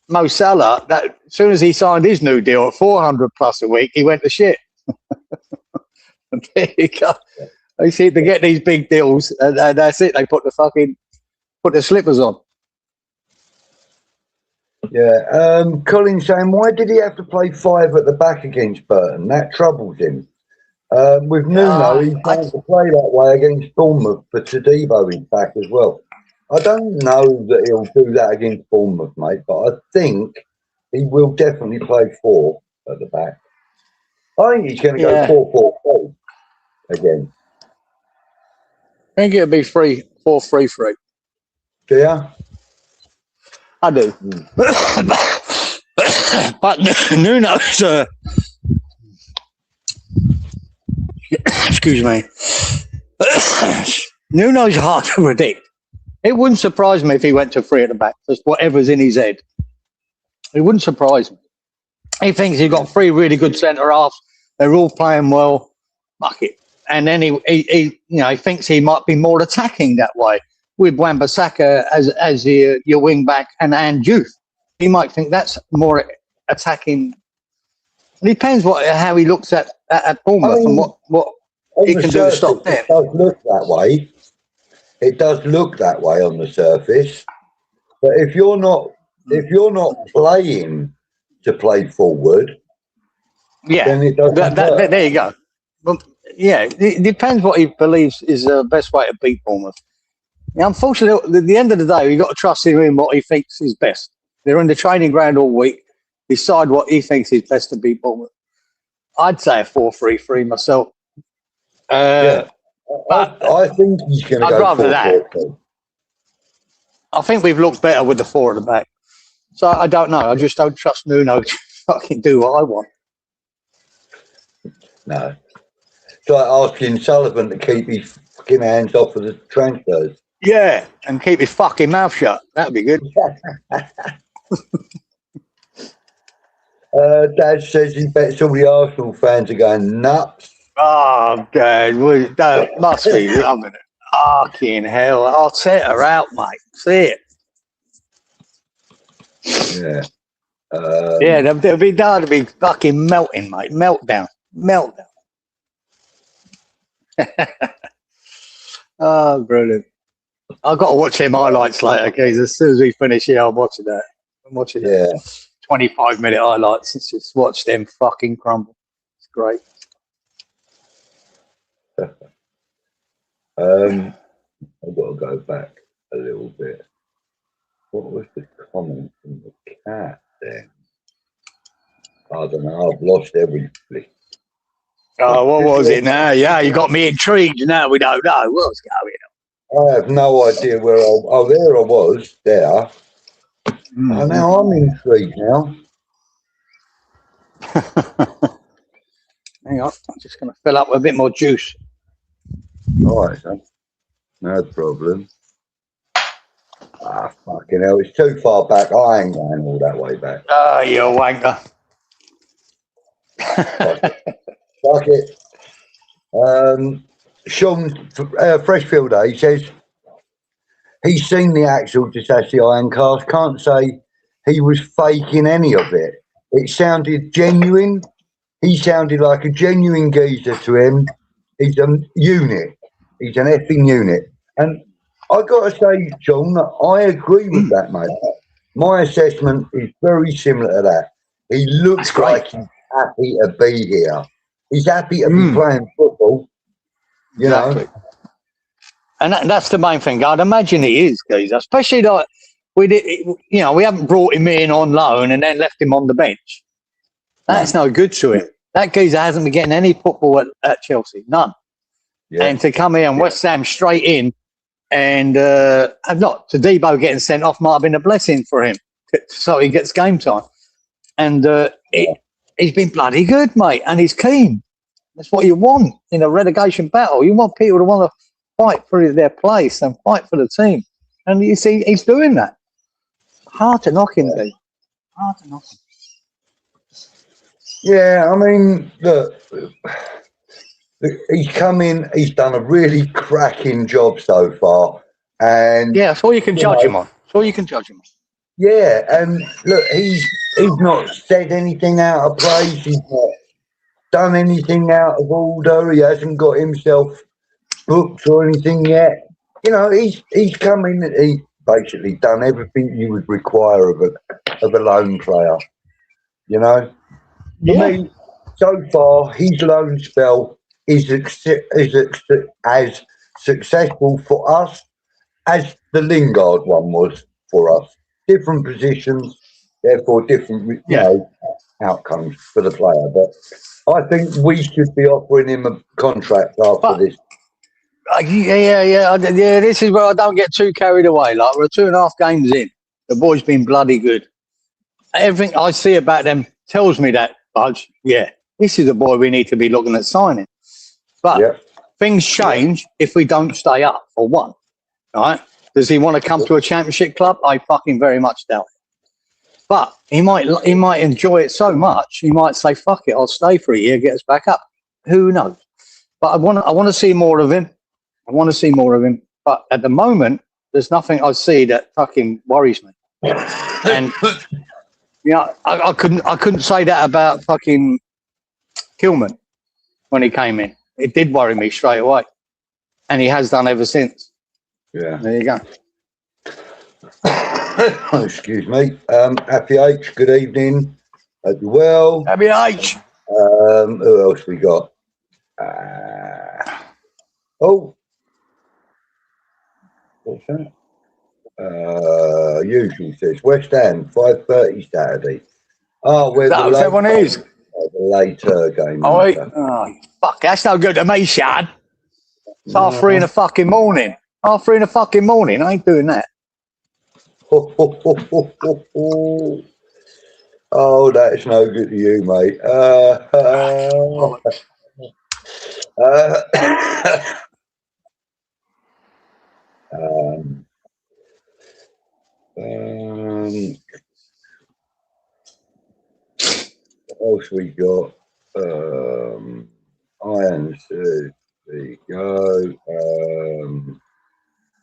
Mo Salah, that as soon as he signed his new deal at 400 plus a week, he went to shit. There you go. They seem to get these big deals, and that's it. They put the slippers on. Yeah. Colin saying, why did he have to play 5 at the back against Burton? That troubles him. With Nuno, he's going to play that way against Bournemouth, but Todibo is back as well. I don't know that he'll do that against Bournemouth, mate, but I think he will definitely play 4 at the back. I think he's going to go 4-4-4 again. I think it'll be 4-3-3. Do you? I do. But Nuno's excuse me. Nuno's hard to predict. It wouldn't surprise me if he went to 3 at the back. Just whatever's in his head. It wouldn't surprise me. He thinks he's got 3 really good centre halves. They're all playing well. Fuck it. And then he thinks he might be more attacking that way with Wan-Bissaka as your wing back and youth. He might think that's more attacking. It depends how he looks at Bournemouth and what he can do to stop them. It does look that way. It does look that way on the surface. But if you're not playing to play forward, then it doesn't work. There you go. Well, yeah, it depends what he believes is the best way to beat Bournemouth. Now, unfortunately, at the end of the day, you've got to trust him in what he thinks is best. They're in the training ground all week. Decide what he thinks is best to beat Bournemouth. I'd say a 4-3-3 myself. But I think he's going to go 4-4-2. I think we've looked better with the 4 at the back. So I don't know. I just don't trust Nuno to fucking do what I want. No. It's like asking Sullivan to keep his fucking hands off of the transfers. Yeah, and keep his fucking mouth shut. That'd be good. Dad says he bets all the Arsenal fans are going nuts. Oh, Dad, that must be loving it. Fucking hell. I'll set her out, mate. See it. Yeah. They'll be down to be fucking melting, mate. Meltdown. Oh, brilliant. I've got to watch him highlights later, guys. As soon as we finish here, I'm watching that. I'm watching 25-minute highlights. Just watch them fucking crumble. It's great. I've got to go back a little bit. What was the comment from the cat there? I don't know. I've lost everything. Oh, what was it now? Yeah, you got me intrigued. Now we don't know what's going on. I have no idea where there I was, there. And now I'm intrigued now. Hang on, I'm just going to fill up with a bit more juice. All right, son. No problem. Ah, fucking hell. It's too far back. I ain't going all that way back. Oh, you wanker. Fuck it. Sean Freshfield, he says he's seen the actual Disasi Iron cast. Can't say he was faking any of it. It sounded genuine. He sounded like a genuine geezer to him. He's a unit. He's an effing unit. And I got to say, John, I agree with that, mate. My assessment is very similar to that. He looks like he's happy to be here. He's happy to be playing football, you know. And that's the main thing. I'd imagine he is, geezer. Especially like we haven't brought him in on loan and then left him on the bench. That's no good to him. That geezer hasn't been getting any football at Chelsea, none. Yeah. And to come here and West Ham straight in, and not to Debo getting sent off might have been a blessing for him, so he gets game time. And he's been bloody good, mate, and he's keen. That's what you want in a relegation battle. You want people to want to fight for their place and fight for the team. And you see, he's doing that. Hard to knock him, dude. Hard to knock him. Yeah, I mean, look, he's come in, he's done a really cracking job so far. And yeah, that's all you can judge him on. That's all you can judge him on. Yeah, and look, he's not said anything out of place. He's not done anything out of order. He hasn't got himself booked or anything yet. You know, he's come in. He's basically done everything you would require of a loan player. You know, for me, so far his loan spell is as successful for us as the Lingard one was for us. Different positions, therefore different, you know, outcomes for the player. But I think we should be offering him a contract after this. Yeah. This is where I don't get too carried away. Like, we're 2.5 games in. The boy's been bloody good. Everything I see about them tells me that, Budge, this is a boy we need to be looking at signing. But things change if we don't stay up, for one. Right? Does he want to come to a championship club? I fucking very much doubt it. But he might enjoy it so much, he might say, fuck it, I'll stay for a year, get us back up. Who knows? But I want to see more of him. I want to see more of him. But at the moment, there's nothing I see that fucking worries me. And I couldn't say that about fucking 𝘃𝗶𝗁 when he came in. It did worry me straight away, and he has done ever since. Yeah, there you go. Excuse me. Happy H. Good evening. Hope you're well. Happy H. Who else we got? What's that? Usually says West Ham 5:30 Saturday. Oh, where the one is the later game. Oh, fuck! That's no good to me, Shad. It's 3:30 in the fucking morning. 3:30 in the fucking morning. I ain't doing that. Oh, that's no good to you, mate. What else we got? Irons, there you go.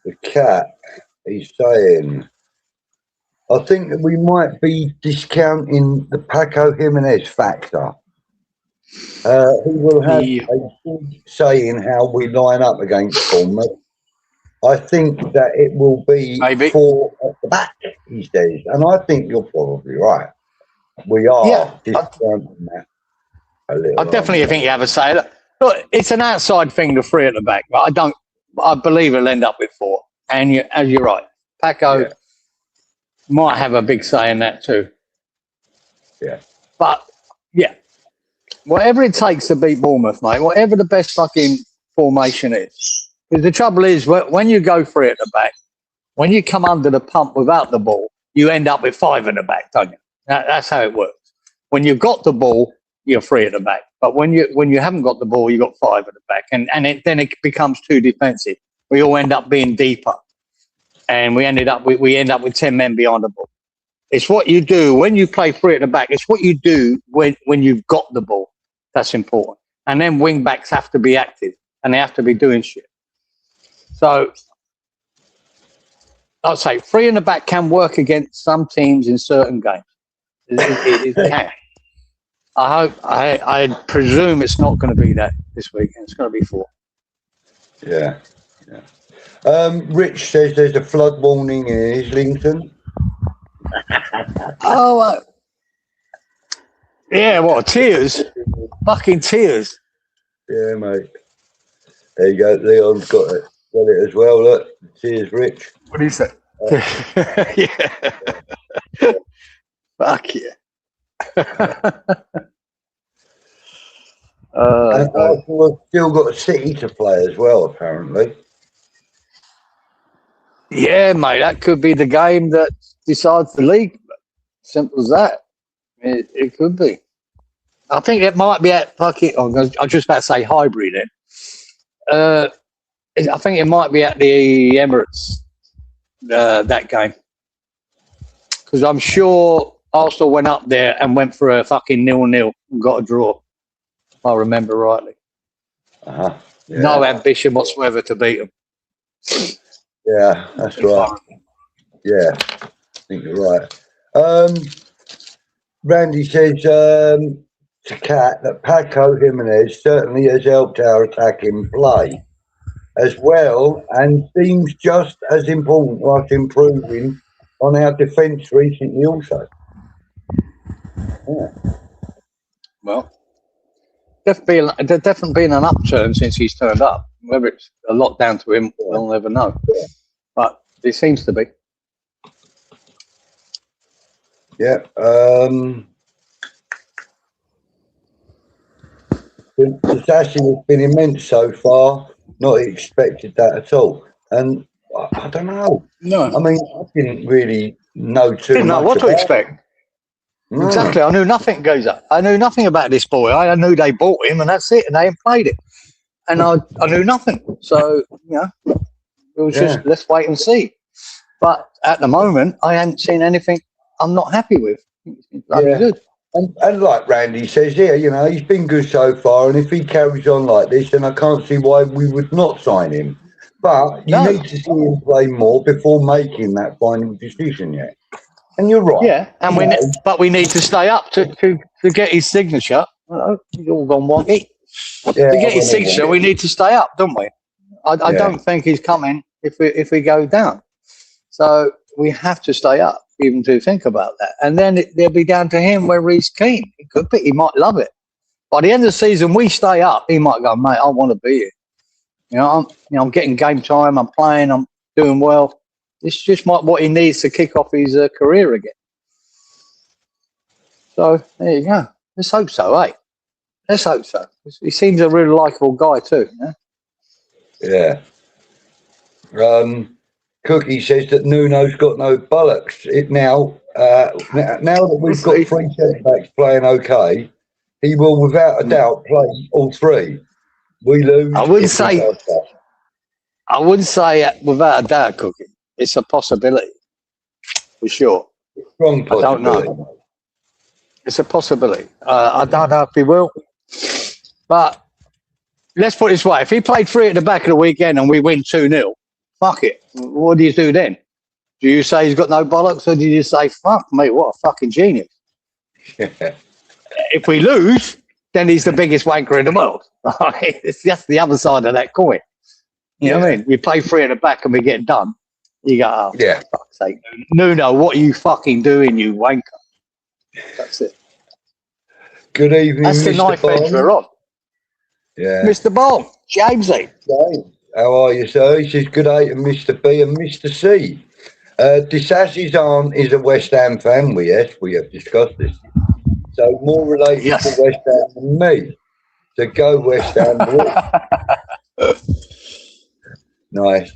The cat, he's saying, I think that we might be discounting the 𝙃𝗀𝗏 factor. He will have a big say in how we line up against Bournemouth. I think that it will be four at the back, he says, and I think you're probably right. We are discounting that a little. I definitely think you have a say. Look, it's an outside thing, the 3 at the back, but I believe it'll end up with 4. And you're right, 𝙃𝗀𝗏 might have a big say in that too. Yeah. But whatever it takes to beat Bournemouth, mate, whatever the best fucking formation is. Because the trouble is, when you go 3 at the back, when you come under the pump without the ball, you end up with 5 at the back, don't you? That's how it works. When you've got the ball, you're 3 at the back. But when you haven't got the ball, you've got 5 at the back. And then it becomes too defensive. We all end up being deeper. And we end up with 10 men behind the ball. It's what you do when you play 3 at the back. It's what you do when you've got the ball. That's important. And then wing backs have to be active and they have to be doing shit. So I'd say 3 in the back can work against some teams in certain games. It can. I presume it's not going to be that this weekend. It's going to be 4. Yeah. Rich says there's a flood warning in Islington. Yeah, what, tears? Fucking tears. Yeah, mate. There you go. Leon's got it as well. Look, cheers, Rich. What do you say? Yeah. Fuck yeah. And Arsenal have still got a City to play as well, apparently. Yeah, mate, that could be the game that decides the league. Simple as that. It could be. I think it might be at fucking. I was just about to say Highbury then. I think it might be at the Emirates. That game, because I'm sure Arsenal went up there and went for a fucking 0-0 and got a draw. If I remember rightly. Yeah. No ambition whatsoever to beat them. Yeah, that's right. Yeah, I think you're right. Randy says to Kat that 𝙃𝗀𝗏 certainly has helped our attacking play as well, and seems just as important like improving on our defence recently also. Yeah. Well, there's definitely been an upturn since he's turned up. Whether it's a lot down to him, we'll never know. Yeah. But it seems to be. Yeah. Disasi has been immense so far. Not expected that at all. And I don't know. No. I mean, I didn't really know too Didn't know much what to about expect. it. Exactly. I knew nothing, Geezer. I knew nothing about this boy. I knew they bought him and that's it. And they hadn't played it. And I knew nothing. So, it was just, let's wait and see. But at the moment, I hadn't seen anything I'm not happy with. It's bloody good. And like Randy says here, he's been good so far. And if he carries on like this, then I can't see why we would not sign him. But you need to see him play more before making that final decision yet. And you're right. Yeah, and we need to stay up to get his signature. He's all gone wonky. To get his signature, we need to stay up, don't we? I don't think he's coming if we go down. So we have to stay up, even to think about that. And then it'll be down to him whether he's keen. It could be. He might love it. By the end of the season, we stay up. He might go, mate, I want to be here. I'm getting game time. I'm playing. I'm doing well. It's just what he needs to kick off his career again. So there you go. Let's hope so, eh? Let's hope so. He seems a really likeable guy too. Yeah. Cookie says that Nuno's got no bollocks. Now that we've got 3 centre-backs playing okay, he will without a doubt play all 3. We lose. I wouldn't say without a doubt, Cookie. It's a possibility, for sure. Strong possibility. I don't know. It's a possibility. I don't know if he will. But let's put it this way. If he played 3 at the back of the weekend and we win 2-0, fuck it. What do you do then? Do you say he's got no bollocks, or do you say, fuck me, what a fucking genius? If we lose, then he's the biggest wanker in the world. It's just the other side of that coin. You know what I mean? We play 3 at the back and we get done. You go, for fuck's sake. Nuno, what are you fucking doing, you wanker? That's it. Good evening, That's the knife edge we're on. Yeah. Mr. Ball, 𝙃𝙖𝙢𝙢𝙚𝙧𝙨. How are you, sir? He says good day to Mr. B and Mr. C. Disasi's aunt is a West Ham fan. We have discussed this. So more related to West Ham than me. So go West Ham. Nice.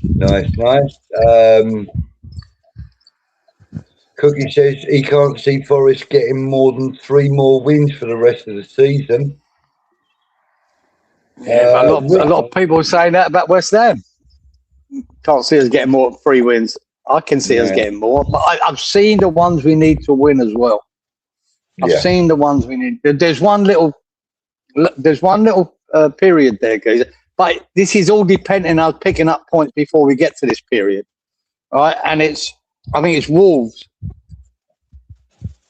Cookie says he can't see Forest getting more than 3 more wins for the rest of the season. Yeah, a lot of people are saying that about West Ham. Can't see us getting more than 3 wins. I can see us getting more, but I've seen the ones we need to win as well. I've seen the ones we need. There's one little period there, guys. But this is all depending on picking up points before we get to this period, right? And I think it's Wolves,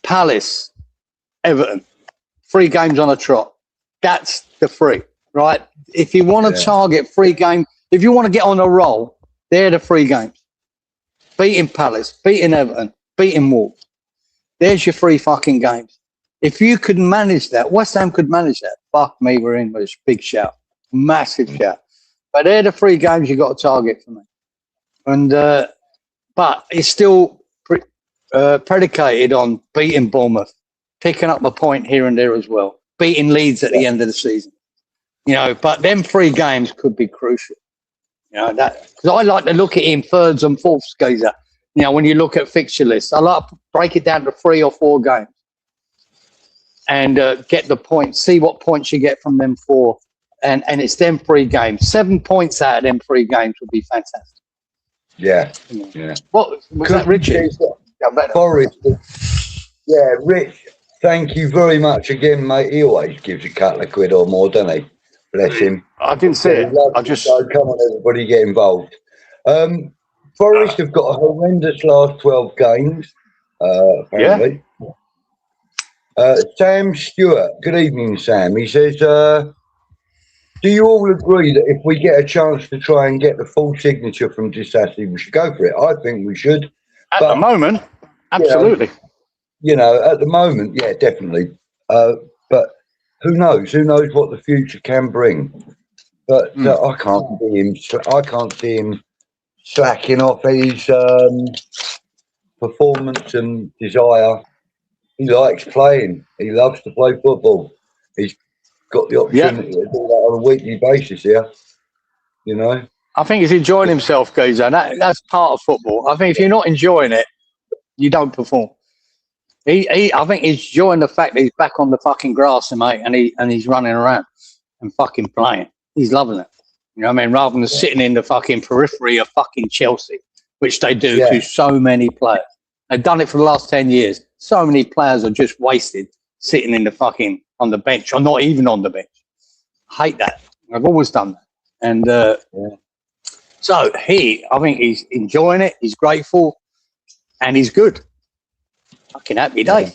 Palace, Everton, 3 games on a trot. That's the 3, right? If you want to target 3 games, if you want to get on a roll, they're the 3 games. Beating Palace, beating Everton, beating Wolves. There's your 3 fucking games. If you could manage that, West Ham could manage that. Fuck me, we're in with a big shout. Massive shout. But they're the 3 games you got to target for me. And but it's still predicated on beating Bournemouth, picking up a point here and there as well, beating Leeds at the end of the season. But them 3 games could be crucial. That because I like to look at it in 3rds and 4ths, Geezer. When you look at fixture lists, I like to break it down to 3 or 4 games and get the points, see what points you get from them 4. And it's them 3 games. 7 points out of them 3 games would be fantastic. Yeah. What was that, Richard? Forest. Yeah, Rich. Thank you very much again, mate. He always gives a couple of quid or more, doesn't he? Bless him. I didn't see it. Come on, everybody, get involved. Forest have got a horrendous last 12 games. Apparently. Sam Stewart. Good evening, Sam. He says, do you all agree that if we get a chance to try and get the full signature from Disasi, we should go for it? I think we should. At the moment, absolutely. At the moment, yeah, definitely. But who knows? Who knows what the future can bring? But I can't see him slacking off his performance and desire. He likes playing. He loves to play football. got the opportunity to do that on a weekly basis here. You know, I think he's enjoying himself, Geezer. That's part of football. I think if you're not enjoying it, you don't perform. I think he's enjoying the fact that he's back on the fucking grass, mate, and he's running around and fucking playing. He's loving it. You know what I mean? Rather than sitting in the fucking periphery of fucking Chelsea, which they do to so many players. They've done it for the last 10 years. So many players are just wasted sitting in the fucking on the bench or not even on the bench. I hate that. I've always done that. And so I think he's enjoying it. He's grateful and he's good. Fucking happy day.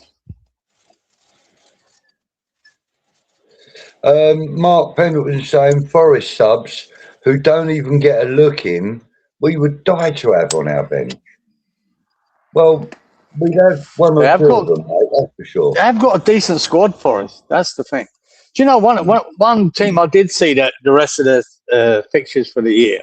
Mark Pendleton saying Forest subs who don't even get a look in, we would die to have on our bench. Well, we'd have one or two of them, mate, that's for sure. They've got a decent squad for us. That's the thing. Do you know one team I did see that the rest of the fixtures for the year,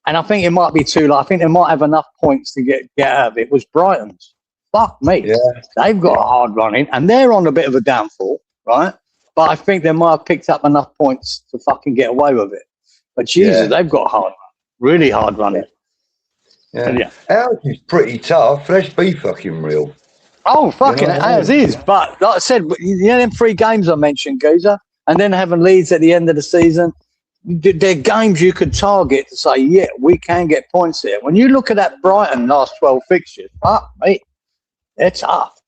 and I think it might be too late. I think they might have enough points to get out of it. Was Brighton's. Fuck me. Yeah. They've got a hard run in, and they're on a bit of a downfall, right? But I think they might have picked up enough points to fucking get away with it. But Jesus, they've got hard, really hard running. Yeah. Ours is pretty tough. Let's be fucking real. Oh, fucking ours is. But like I said, you know them 3 games I mentioned, Geezer, and then having Leeds at the end of the season, they're games you could target to say, yeah, we can get points here. When you look at that Brighton last 12 fixtures, mate, it's tough.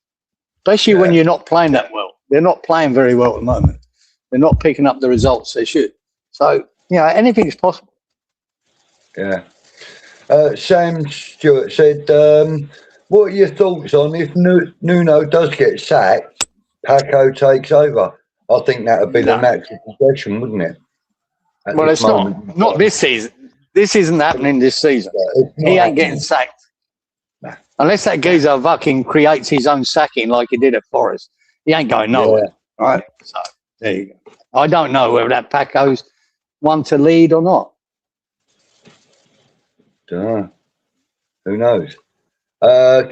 Especially when you're not playing that well. They're not playing very well at the moment. They're not picking up the results they should. So, you know, anything's possible. Yeah. Sam Stewart said, what are your thoughts on if Nuno does get sacked, Paco takes over? I think that would be the natural progression, wouldn't it? Well, it's not this season. This isn't happening this season. He ain't getting sacked. Nah. Unless that geezer fucking creates his own sacking like he did at Forest. He ain't going nowhere. Right? So, there you go. I don't know whether that Paco's one to lead or not. Dunno. Who knows?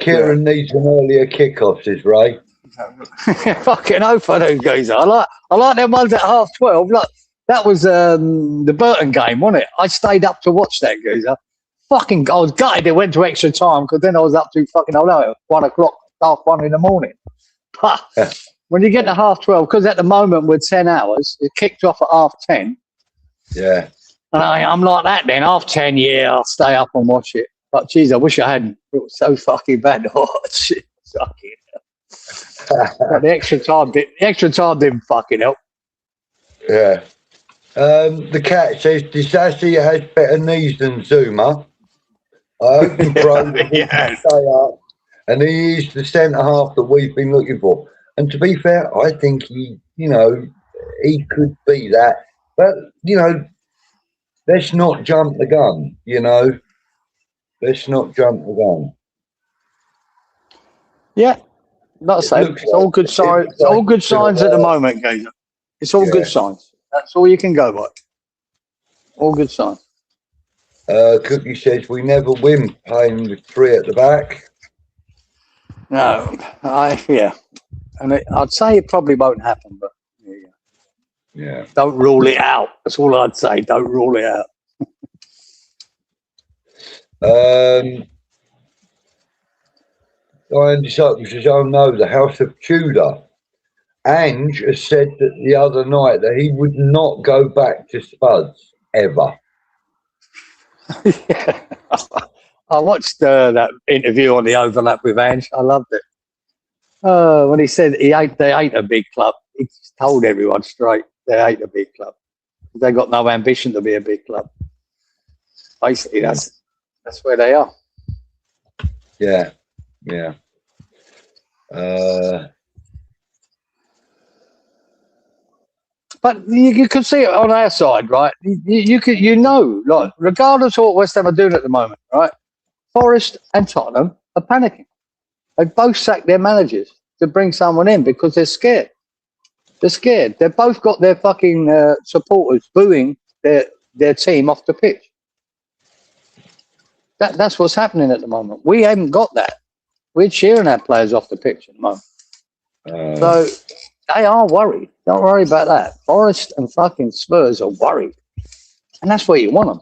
Kieran needs an earlier kickoff, says Ray. Fucking hope I do, geezer. I like them ones at 12:30. Look, that was the Burton game, wasn't it? I stayed up to watch that, geezer. Fucking, I was gutted it went to extra time because then I was up to fucking, 1 o'clock, 1:30 in the morning. But when you get to 12:30, because at the moment we're 10 hours, it kicked off at 10:30. Yeah. And I'm like that then, 10:30, yeah, I'll stay up and watch it. But geez, I wish I hadn't. It was so fucking bad to watch. Fucking hell. But the extra time didn't fucking help. Yeah. The cat says Disasi has better knees than Zuma. I hope he stay up. And he is the centre half that we've been looking for. And to be fair, I think he could be that. But, let's not jump the gun, Let's not jump the gun. Yeah. Not say it's all good signs. It's all good signs at the moment, Gazer. It's all good signs. That's all you can go by. All good signs. Cookie says we never win playing with 3 at the back. No, and I'd say it probably won't happen, but yeah. Don't rule it out. That's all I'd say. Don't rule it out. Diane Disciple says, oh no, the House of Tudor. Ange has said that the other night that he would not go back to Spuds ever. Yeah. I watched that interview on the Overlap with Ange. I loved it. When he said they ain't a big club, he just told everyone straight they ain't a big club. They got no ambition to be a big club. Basically, that's where they are. Yeah. But you can see it on our side, right? Like, regardless of what West Ham are doing at the moment, right? Forest and Tottenham are panicking. They both sacked their managers to bring someone in because they're scared. They're scared. They've both got their fucking supporters booing their team off the pitch. That's what's happening at the moment. We haven't got that. We're cheering our players off the pitch at the moment. So they are worried. Don't worry about that. Forest and fucking Spurs are worried. And that's where you want them.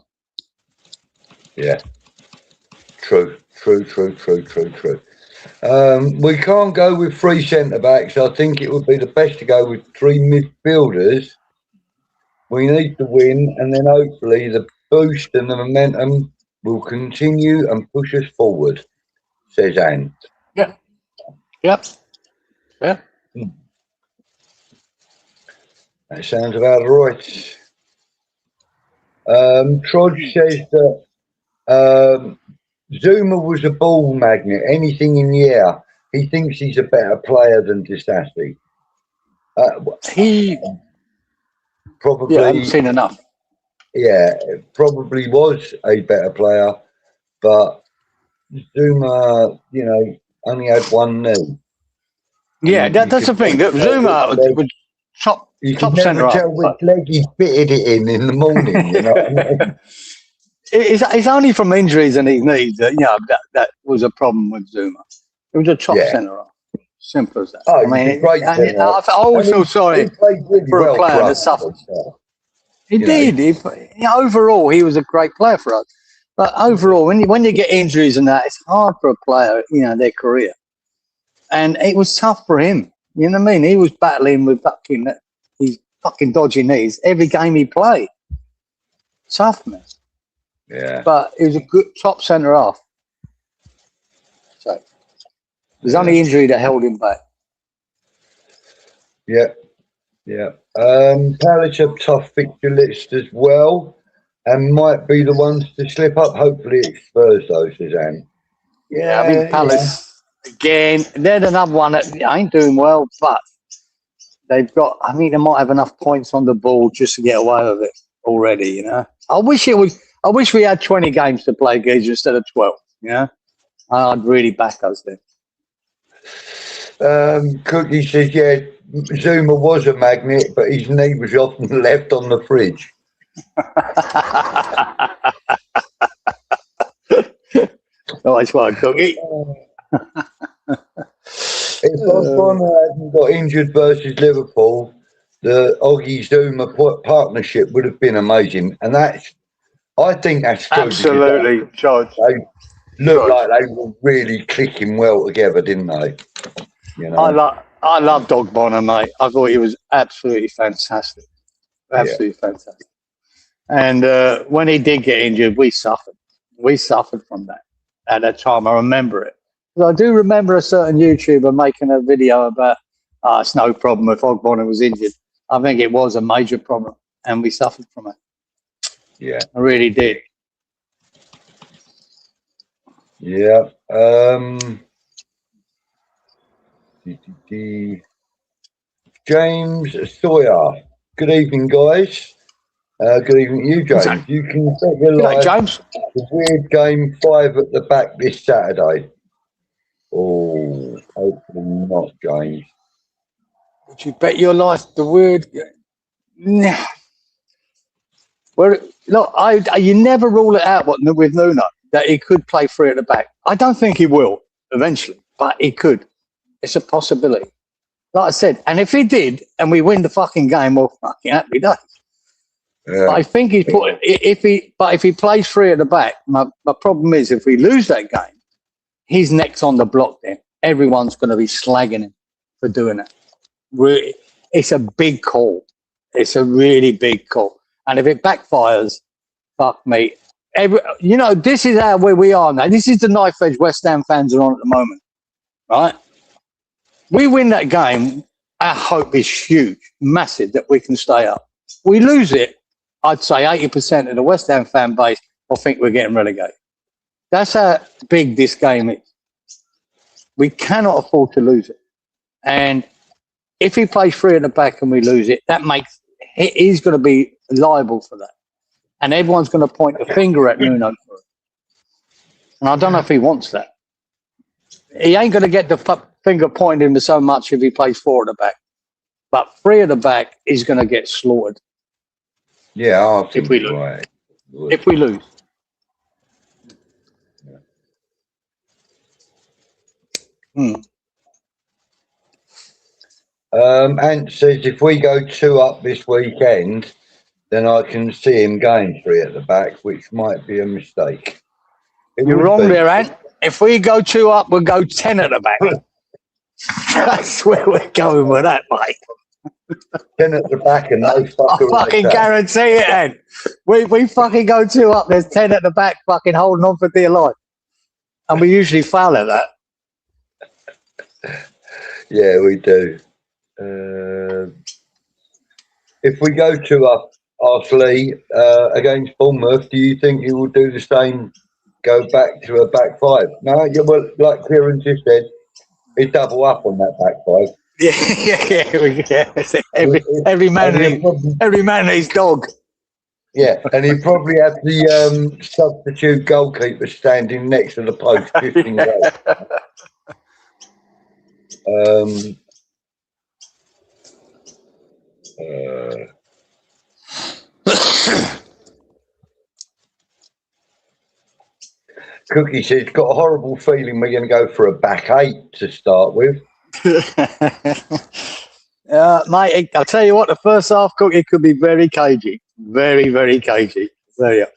Yeah. True. We can't go with 3 centre-backs. I think it would be the best to go with 3 midfielders. We need to win, and then hopefully the boost and the momentum will continue and push us forward, says Anne. Yeah. Yep. Yeah. That sounds about right. Trod says that Zouma was a ball magnet, anything in the air. He thinks he's a better player than Disasi. He probably, I haven't seen enough. Yeah, probably was a better player, but Zouma, you know, only had 1 knee. Yeah, that's the thing. Zouma was top centre half. Tell which leg he fitted it in the morning. You know what I mean? It's only from injuries and his knees that that was a problem with Zouma. It was a top centre half. Simple as that. Oh, I mean, great. I always feel sorry for a player that suffered. He did. Overall, he was a great player for us. But overall, when you get injuries and that, it's hard for a player, their career. And it was tough for him. You know what I mean? He was battling with his fucking dodgy knees every game he played. Tough, man. Yeah. But he was a good top centre half. So there's only injury that held him back. Yeah. Palace have tough fixture list as well, and might be the ones to slip up. Hopefully it's Spurs though, Suzanne. Yeah, I think Palace again. They're another one that ain't doing well, but they've got. I think they might have enough points on the ball just to get away with it already. I wish we had 20 games to play, Gage, instead of 12. I'd really back us then. Cookie says, yeah, Zouma was a magnet, but his knee was often left on the fridge. Nice one, Cookie. If Ogbonna hadn't got injured versus Liverpool, the Oggy-Zouma partnership would have been amazing. And I think that's true. Absolutely, George. They looked like they were really clicking well together, didn't they? I loved Ogbonna, mate. I thought he was absolutely fantastic. Absolutely fantastic. And when he did get injured, we suffered. We suffered from that at that time. I remember it. I do remember a certain YouTuber making a video about it's no problem if Ogbonna was injured. I think it was a major problem, and we suffered from it. Yeah. I really did. Yeah. James Sawyer. Good evening, guys. Good evening to you, James. You can bet your life James. the weird game 5 at the back this Saturday. Oh, hopefully not, James. Would you bet your life the weird? Nah. Look, you never rule it out with Nuno that he could play 3 at the back. I don't think he will eventually, but he could. It's a possibility. Like I said, and if he did, and we win the fucking game, well, fucking happy days. Yeah. But I think if he plays 3 at the back, my problem is if we lose that game, he's next on the block. Then everyone's going to be slagging him for doing that. Really, it's a big call. It's a really big call. And if it backfires, fuck me. This is where we are now. This is the knife edge West Ham fans are on at the moment, right? We win that game, our hope is huge, massive, that we can stay up. We lose it, I'd say 80% of the West Ham fan base will think we're getting relegated. That's how big this game is. We cannot afford to lose it. And if he plays 3 at the back and we lose it, he's going to be liable for that. And everyone's going to point the finger at Nuno for it. And I don't know if he wants that. He ain't going to get the finger pointed him so much if he plays 4 at the back. But 3 at the back, he's going to get slaughtered. Yeah, I think if we lose. Right. If we lose. Ant says if we go 2 up this weekend, then I can see him going 3 at the back, which might be a mistake. You're wrong there, Ant. If we go 2 up, we'll go 10 at the back. That's where we're going with that, mate. 10 at the back and no fucker. I fucking guarantee it, Ant. We fucking go 2 up, there's 10 at the back fucking holding on for dear life. And we usually foul at that. Yeah, we do. If we go 2 up, Arsley, against Bournemouth, do you think you will do the same, go back to a back 5? No, yeah, well, like Kieran just said, he double up on that back 5. Yeah. Every man and his dog. Yeah, and he'd probably have the substitute goalkeeper standing next to the post, 15 goals. Cookie says, got a horrible feeling we're going to go for a back 8 to start with. Mate, I'll tell you what, the first half, Cookie, could be very cagey. Very, very cagey. There you go.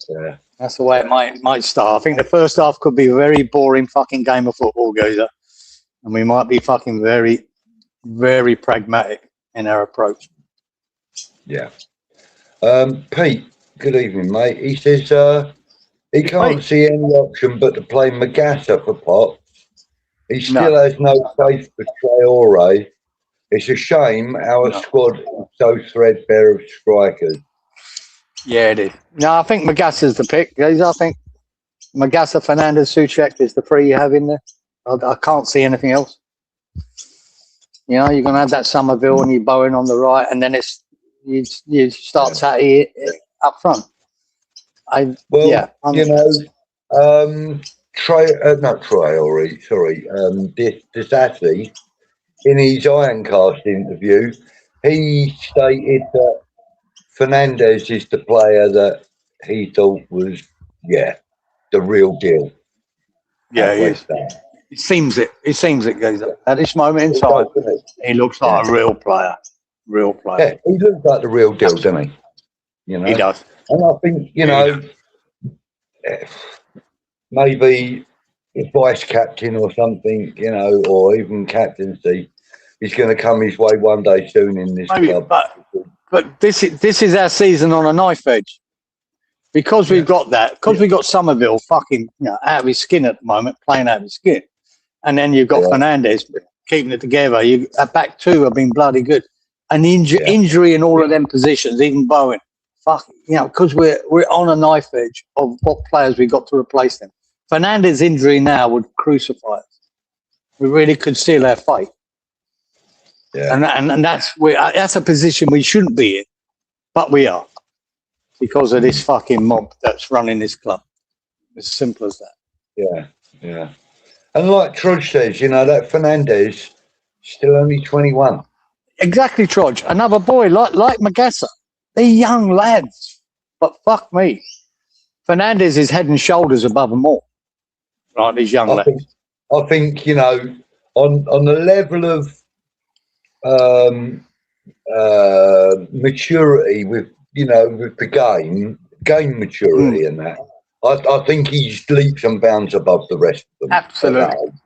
Yeah. That's the way it might start. I think the first half could be a very boring fucking game of football, Geezer. And we might be fucking very, very pragmatic in our approach. Yeah. Pete, good evening, mate. He says he can't see any option but to play Magassa for Potts. He still has no faith for 𝙃𝗶𝘁𝗵. It's a shame our squad is so threadbare of strikers. Yeah, it is. No, I think Magassa's the pick, guys. I think Magassa, Fernandez, Souček is the 3 you have in there. I can't see anything else. You know, you're going to have that Somerville and you're Bowen on the right, and then you start Tatty up front. Disasi, in his Ironcast interview, he stated that Fernandez is the player that he thought was, the real deal. Yeah, he is. It seems it goes up. At this moment in time, he looks like a real player. Real player. Yeah, he looks like the real deal, doesn't he? You know? He does. And I think, maybe the vice captain or something, or even captaincy is going to come his way one day soon in this club. But this is our season on a knife edge. Because we've got that, because we've got Somerville fucking out of his skin at the moment, playing out of his skin. And then you've got Fernandez keeping it together. Our back 2 have been bloody good. And injury in all of them positions, even Bowen. Because we're on a knife edge of what players we got to replace them. Fernandez's injury now would crucify us. We really could seal our fate. Yeah. And that's a position we shouldn't be in, but we are because of this fucking mob that's running this club. As simple as that. Yeah. And like Trudge says, that Fernandez still only 21. Exactly, Trudge. Another boy like Magassa. They're young lads, but fuck me. Fernandez is head and shoulders above them all. Right, these young lads. I think on the level of maturity with the game maturity and that, I think he's leaps and bounds above the rest of them.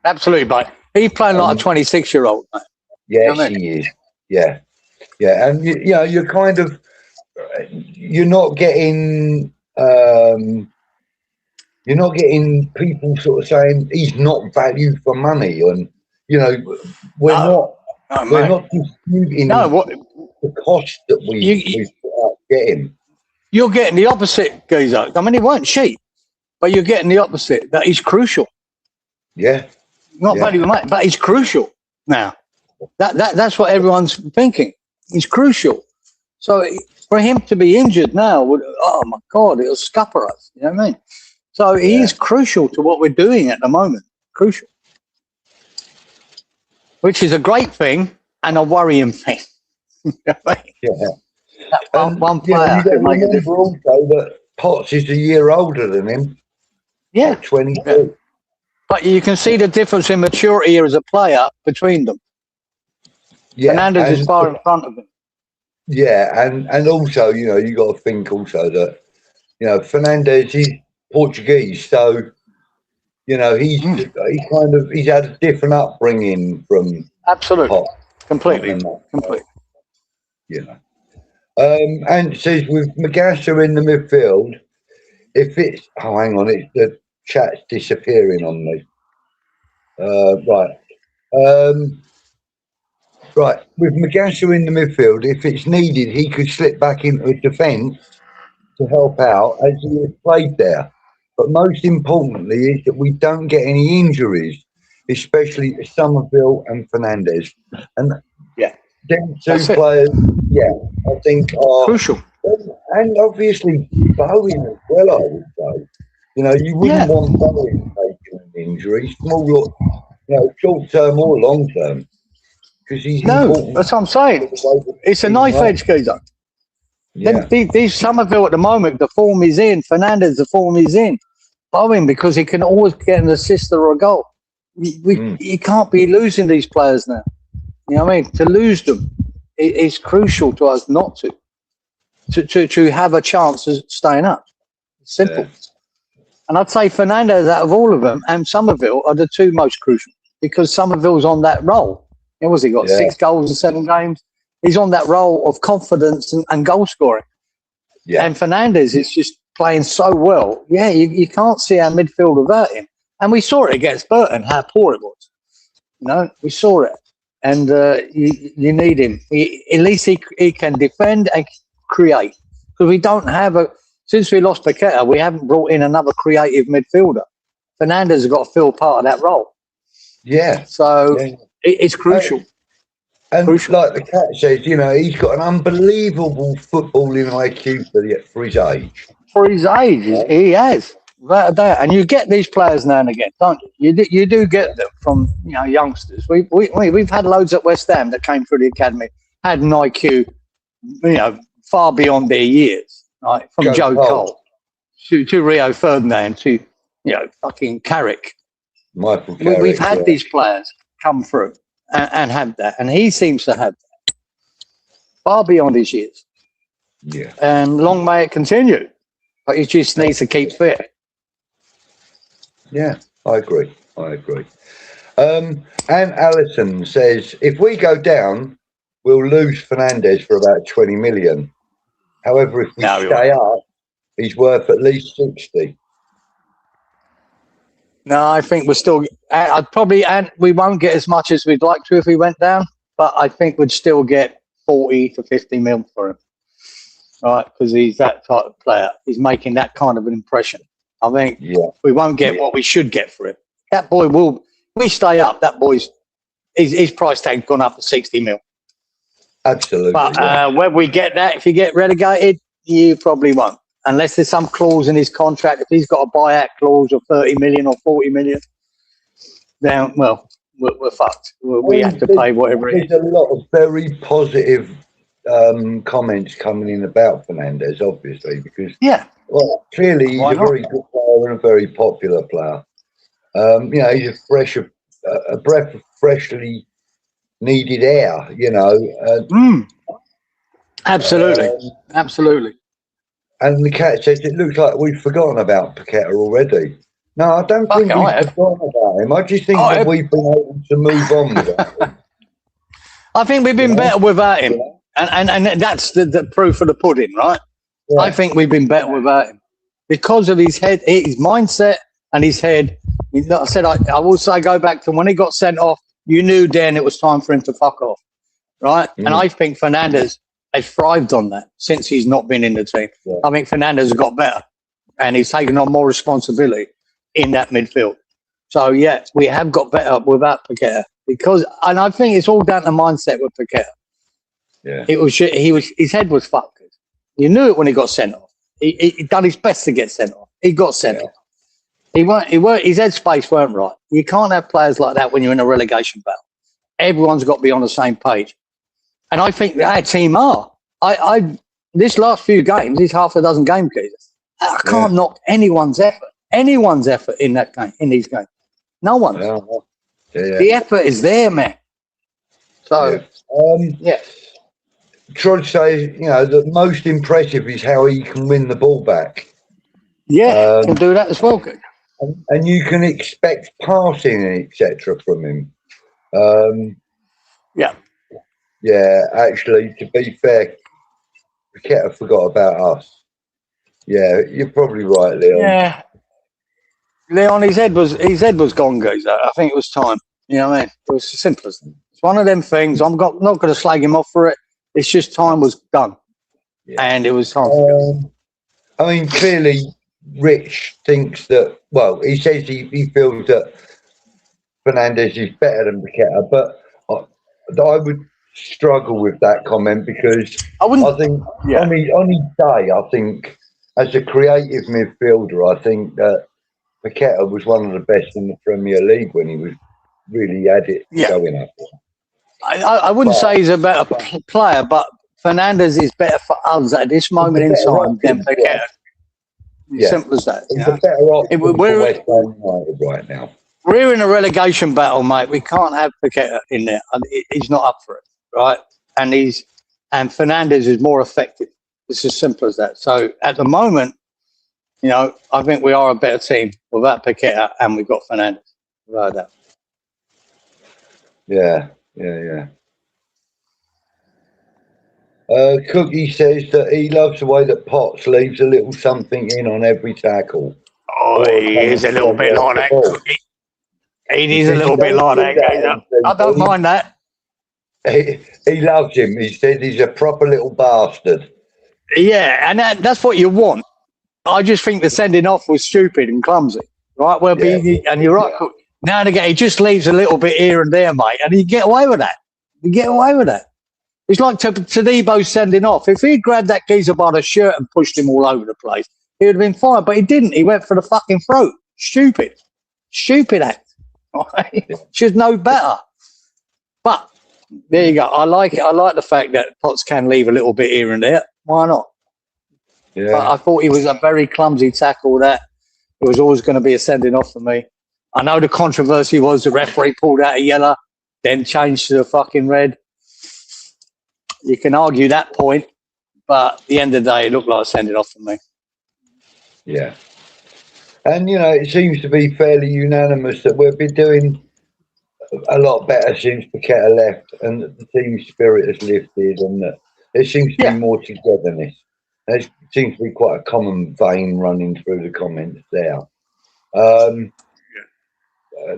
Absolutely, mate. He's playing like a 26-year-old. Yes, he is. Yeah, and you're kind of you're not getting people sort of saying he's not value for money, and we're not disputing the cost that we get him. You're getting the opposite, Geezer. I mean, he weren't cheap, but you're getting the opposite. That he's crucial. Yeah, not value for money, but he's crucial now. That's what everyone's thinking. He's crucial. So for him to be injured now would, oh my God, it'll scupper us. You know what I mean? So he is crucial to what we're doing at the moment. Crucial. Which is a great thing and a worrying thing. One player. Remember also that Potts is a year older than him. Yeah. 22. Yeah. But you can see the difference in maturity as a player between them. Yeah, Fernandes is far in front of him. Yeah, and also, you know, you got to think also that, you know, Fernandes is Portuguese, so, you know, he's had a different upbringing from Absolutely, Pop, completely. You know, and it says with Magassa in the midfield, if it's hang on, the chat's disappearing on me. Right, with Magassa in the midfield, if it's needed, he could slip back into defence to help out as he has played there. But most importantly is that we don't get any injuries, especially to Somerville and Fernandes. And them two players, I think are crucial. And obviously Bowen as well, I would say. You know, you wouldn't want Bowen taking an injury, small, you know, short term or long term. Because he's important. That's what I'm saying. It's a knife edge, geezer. Yeah. These Somerville at the moment, the form is in. Fernandes, the form is in. Bowen, because he can always get an assist or a goal. You can't be losing these players now. You know what I mean? To lose them is crucial to us not to have a chance of staying up. It's simple. And I'd say Fernandes, out of all of them, and Somerville are the two most crucial because Somerville's on that role. He got 6 goals in 7 games. He's on that role of confidence and goal scoring. Yeah. And Fernandes is just playing so well. Yeah, you can't see our midfield without him. And we saw it against Burton, how poor it was. You know, we saw it. And you need him. At least he can defend and create. Because we don't have since we lost Paqueta, we haven't brought in another creative midfielder. Fernandes has got to fill part of that role. Yeah. So it's crucial. And like the cat says, you know, he's got an unbelievable footballing IQ for his age. For his age, he has. And you get these players now and again, don't you? You do get them from, you know, youngsters. We've had loads at West Ham that came through the academy, had an IQ, you know, far beyond their years, right? From Joe Cole to Rio Ferdinand to, you know, fucking Carrick. Michael Carrick. We've had these players come through and have that, and he seems to have that far beyond his years. Yeah. And long may it continue, but he just needs to keep fit. Yeah, I agree. And Allison says, if we go down, we'll lose Fernandes for about 20 million. However, if we stay up, he's worth at least 60. No, I think we're still. And we won't get as much as we'd like to if we went down, but I think we'd still get 40 to 50 mil for him, right? Because he's that type of player. He's making that kind of an impression. I think we won't get what we should get for him. That boy will. If we stay up, that boy's his price tag's gone up to 60 mil. Absolutely. But when we get that, if you get relegated, you probably won't. Unless there's some clause in his contract, if he's got a buyout clause of 30 million or 40 million, then, well, we're fucked. We have to pay whatever it is. There's a lot of very positive comments coming in about Fernandes, obviously, because clearly he's a very good player and a very popular player. You know, he's a breath of freshly needed air, you know. Absolutely. And the cat says, it looks like we've forgotten about Paqueta already. No, I don't think we've forgotten about him. I just think that we've been able to move on without him. I think we've been better without him. And that's the proof of the pudding, right? Yeah. I think we've been better without him. Because of his head, his mindset and his head. Like I said, I will say, go back to when he got sent off, you knew then it was time for him to fuck off, right? And I think Fernandes has thrived on that since he's not been in the team. Yeah. I think Fernandes has got better and he's taken on more responsibility in that midfield. So, yeah, we have got better without Paqueta and I think it's all down to mindset with Paqueta. Yeah. His head was fucked. You knew it when he got sent off. He done his best to get sent off. He got sent off. His headspace weren't right. You can't have players like that when you're in a relegation battle. Everyone's got to be on the same page. And I think our team are. This last few games, these half a dozen game keepers, I can't knock anyone's effort in that game, in these games. No one's. The effort is there, man. So, yeah. Try to say, you know, the most impressive is how he can win the ball back. Yeah, can do that as well. Good. And you can expect passing and etc. from him. Yeah, actually, to be fair, 𝘃𝗶𝗃 forgot about us. Yeah, you're probably right, Leon. Yeah, Leon, his head was gone, guys. I think it was time. You know what I mean? It was as simple as that. It's one of them things. I'm not going to slag him off for it. It's just time was done, and it was time to go. I mean, clearly, Rich thinks that. Well, he says he feels that Fernandes is better than 𝘃𝗃𝗃, but I would struggle with that comment because I think on his day, I think as a creative midfielder, I think that 𝘃𝗃𝗃 was one of the best in the Premier League when he was really had it going up. I wouldn't say he's a better player, but Fernandes is better for us at this moment in time than 𝘃𝗃𝗃. Simple as that. He's a better option for West Ham United right now. We're in a relegation battle, mate. We can't have 𝘃𝗃𝗃 in there. He's not up for it, right? And Fernandes is more effective. It's as simple as that. So at the moment, you know, I think we are a better team without 𝘃𝗃𝗃, and we've got Fernandes. Without that. Yeah. Cookie says that he loves the way that Potts leaves a little something in on every tackle. Oh, he is a little bit like that, Cookie. He is a little bit like that. I don't mind that. He loves him. He said he's a proper little bastard. Yeah, and that's what you want. I just think the sending off was stupid and clumsy, right? Well, and you're right. Now and again, he just leaves a little bit here and there, mate, and you get away with that. It's like Todibo sending off. If he grabbed that geezer by the shirt and pushed him all over the place, he would have been fine. But he didn't. He went for the fucking throat. Stupid act. Right? Should know better. But there you go. I like it. I like the fact that Potts can leave a little bit here and there. Why not? Yeah. But I thought he was a very clumsy tackle. That it was always going to be a sending off for me. I know the controversy was the referee pulled out a yellow, then changed to the fucking red. You can argue that point, but at the end of the day, it looked like a sending off for me. Yeah. And, you know, it seems to be fairly unanimous that we've been doing a lot better since 𝘃𝗃𝗃 left and the team spirit has lifted and that there seems to be more togetherness. There seems to be quite a common vein running through the comments there.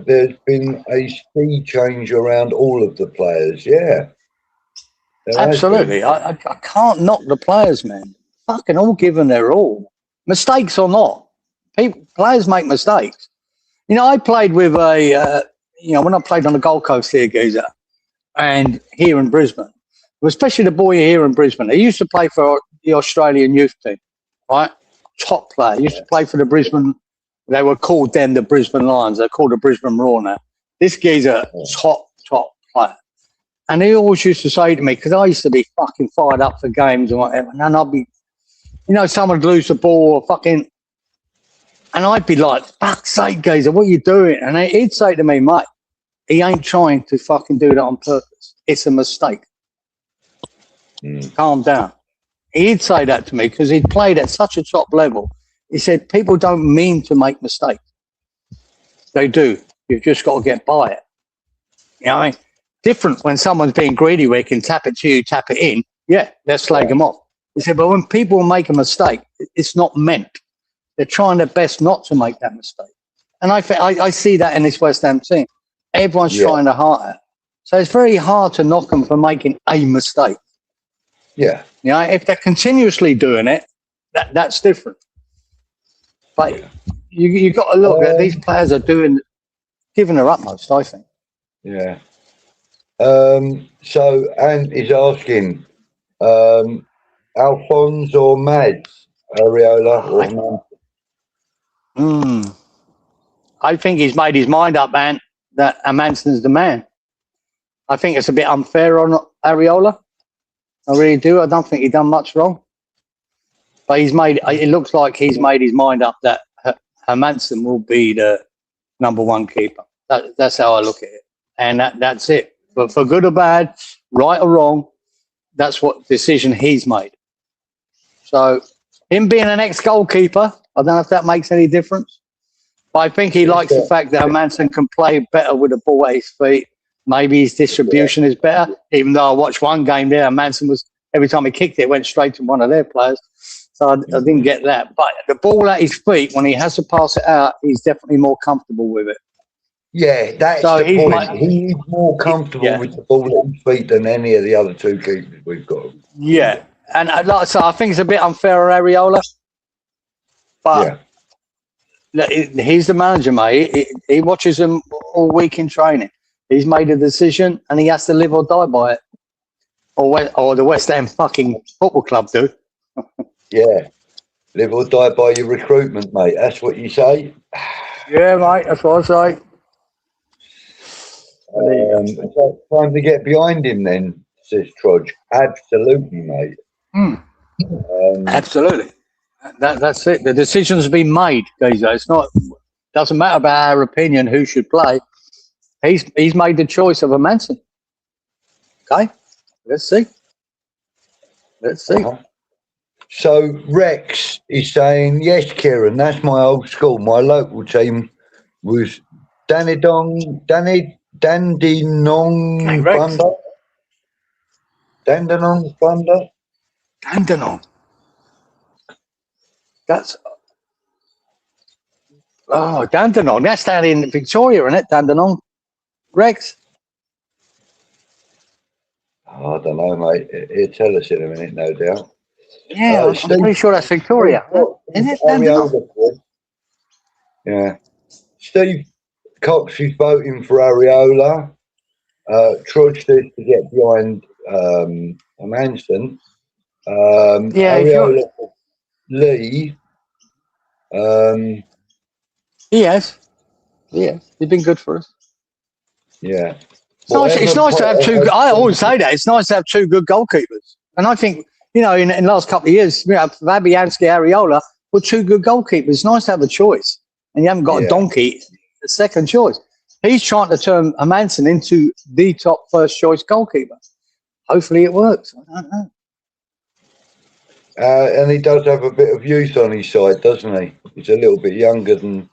There's been a speed change around all of the players, Absolutely. I can't knock the players, man. Fucking all giving their all. Mistakes or not. Players make mistakes. You know, I played with when I played on the Gold Coast here, geezer, and here in Brisbane, especially the boy here in Brisbane, he used to play for the Australian youth team, right? Top player. He used to play for the Brisbane. They were called then the Brisbane Lions. They're called the Brisbane Roar now. This geezer, top player. And he always used to say to me, because I used to be fucking fired up for games and whatever, and I'd be, you know, someone would lose the ball or fucking, and I'd be like, fuck's sake, geezer, what are you doing? And he'd say to me, mate, he ain't trying to fucking do that on purpose. It's a mistake. Calm down. He'd say that to me because he'd played at such a top level. He said, people don't mean to make mistakes. They do. You've just got to get by it. You know what I mean? Different when someone's being greedy where he can tap it to you, tap it in. Yeah, let's slag them off. He said, but when people make a mistake, it's not meant. They're trying their best not to make that mistake. And I see that in this West Ham team. Everyone's trying their heart out. So it's very hard to knock them for making a mistake. Yeah. You know, if they're continuously doing it, that's different. But you got to look at these players are giving their utmost, I think. Yeah. So Ant is asking, Alphonse or Mads, Areola or Manson? I think he's made his mind up, man, that Manson's the man. I think it's a bit unfair on Areola. I really do. I don't think he's done much wrong. But it looks like he's made his mind up that Manson will be the #1 keeper. That's how I look at it. And that's it. But for good or bad, right or wrong, that's what decision he's made. So him being an ex-goalkeeper, I don't know if that makes any difference. But I think he likes the fact that Manson can play better with the ball at his feet. Maybe his distribution is better. Even though I watched one game there, Manson was, every time he kicked it, it went straight to one of their players. So I didn't get that. But the ball at his feet, when he has to pass it out, he's definitely more comfortable with it. Yeah, that's the point. He's more comfortable with the ball at his feet than any of the other two keepers we've got. Yeah. And like I say, I think it's a bit unfair on Areola. But he's the manager, mate. He watches them all week in training. He's made a decision and he has to live or die by it. Or the West Ham fucking football club do. Yeah. Live or die by your recruitment, mate. That's what you say? Yeah, mate. That's what I say. So time to get behind him then, says Trudge. Absolutely, mate. Absolutely. That's it. The decision's been made, 𝙃𝙖𝙢𝙢𝙚. It's not, doesn't matter about our opinion who should play. He's made the choice of a Manson. Okay, let's see. Let's see. So Rex is saying, yes, Kieran, that's my old school. My local team was Dandenong Thunder. Dandenong Thunder. Dandenong. That's Dandenong. That's down in Victoria, isn't it? Dandenong. Rex. Oh, I don't know, mate. He'll tell us in a minute, no doubt. Yeah, I'm pretty sure that's Victoria. Isn't it Dandenong? Yeah. Steve Cox is voting for Areola. Trudge says to get behind Manson. Areola, Lee. He has. Yeah, he's been good for us. Yeah. It's nice to have two. I always say that. It's nice to have two good goalkeepers. And I think, in the last couple of years, Fabianski, Areola were two good goalkeepers. It's nice to have a choice. And you haven't got a donkey, the second choice. He's trying to turn a Manson into the top first choice goalkeeper. Hopefully it works. I don't know. And he does have a bit of youth on his side, doesn't he? He's a little bit younger than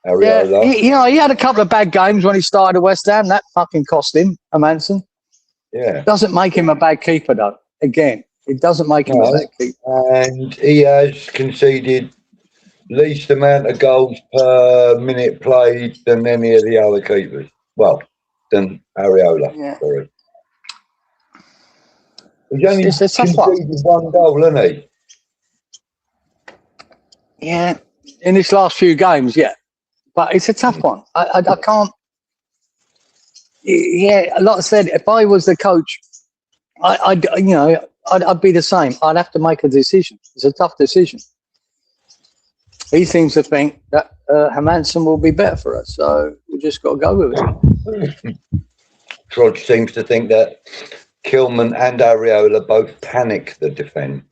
Areola. Yeah, he had a couple of bad games when he started at West Ham. That fucking cost him, a Manson. Yeah. Doesn't make him a bad keeper, though. Again, it doesn't make him a bad keeper. And he has conceded least amount of goals per minute played than any of the other keepers. Well, than Areola. Yeah. Sorry. He's only conceded one goal, hasn't he? Yeah, in his last few games, yeah. But it's a tough one. I can't. Yeah, like I said, if I was the coach, I'd be the same. I'd have to make a decision. It's a tough decision. He seems to think that Manson will be better for us, so we just got to go with it. Trudge seems to think that 𝘲𝗓𝗏 and Areola both panic the defence.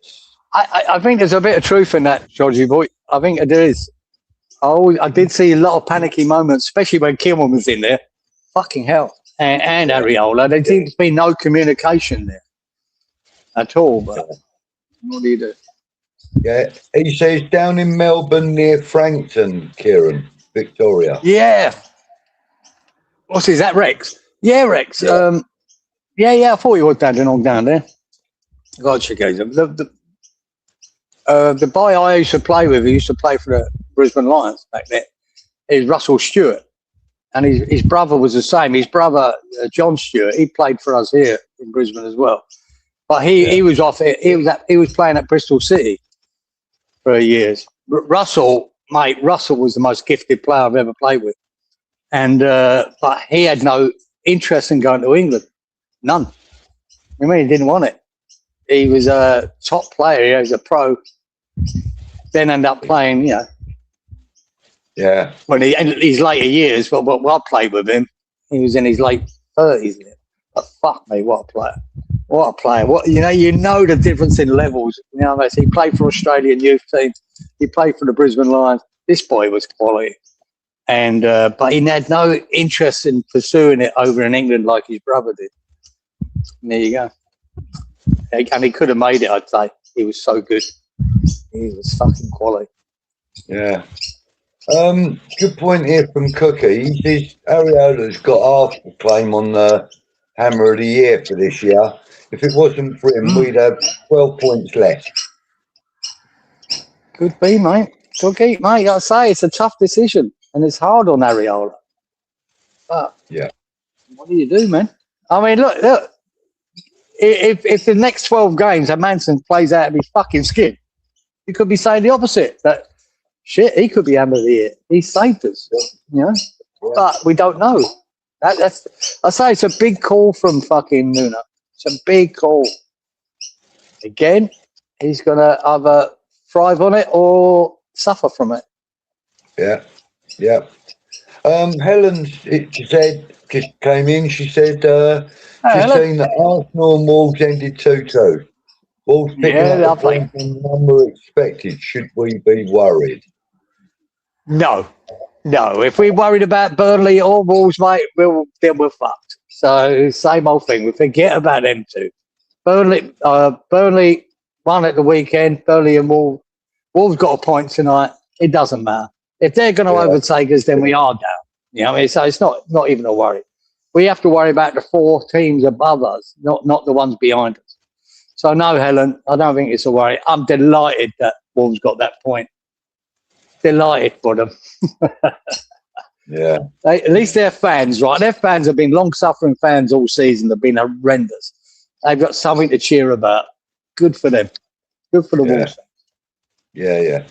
I think there's a bit of truth in that, Georgie boy. I think there is. I did see a lot of panicky moments, especially when 𝘲𝗓𝗏 was in there. Fucking hell. And Areola. There seems to be no communication there at all. But what do you do? Yeah, he says down in Melbourne near Frankton, Kieran, Victoria. Yeah. Is that Rex? Yeah, Rex. Yeah. I thought he was Dandenong down there. Gotcha, guys. The boy I used to play with, he used to play for the Brisbane Lions back there, is Russell Stewart. And his brother was the same. His brother, John Stewart, he played for us here in Brisbane as well. But he was off it. He was playing at Bristol City for years. Russell was the most gifted player I've ever played with. And but he had no interest in going to England. None. I mean, he didn't want it. He was a top player. He was a pro. Then ended up playing, when in his later years, but I played with him, he was in his late 30s. But fuck me, what a player. What a player. You know the difference in levels. He played for Australian youth team. He played for the Brisbane Lions. This boy was quality. And but he had no interest in pursuing it over in England like his brother did. And there you go. And he could have made it, I'd say. He was so good. He was fucking quality. Yeah. Good point here from Cookie. He says Areola's got half the claim on the Hammer of the Year for this year. If it wasn't for him, we'd have 12 points less. Could be, mate. Cookie, mate, I say it's a tough decision and it's hard on Areola. But yeah, what do you do, man? I mean, look. If the next 12 games Manson plays out of his fucking skin, you could be saying the opposite. That shit, he could be Hammer of the Year. He saved us, you know. Yeah. But we don't know. That's I say it's a big call from fucking Nuno. It's a big call. Again, he's gonna either thrive on it or suffer from it. Yeah, yeah. Helen, she said, just came in. She said, she's seen that Arsenal and Wolves ended 2-2. Wolves picking up the number expected. Should we be worried? No. If we're worried about Burnley or Wolves, mate, then we're fucked. So same old thing. We forget about them two. Burnley won at the weekend. Burnley and Wolves. Wolves got a point tonight. It doesn't matter. If they're going to overtake us, then we are down. You know, so it's not even a worry. We have to worry about the 4 teams above us, not the ones behind us. So no, Helen, I don't think it's a worry. I'm delighted that Wolves got that point. Delighted for them. Yeah. At least their fans, right? Their fans have been long-suffering fans all season. They've been horrendous. They've got something to cheer about. Good for them. Good for the Wolves. Yeah.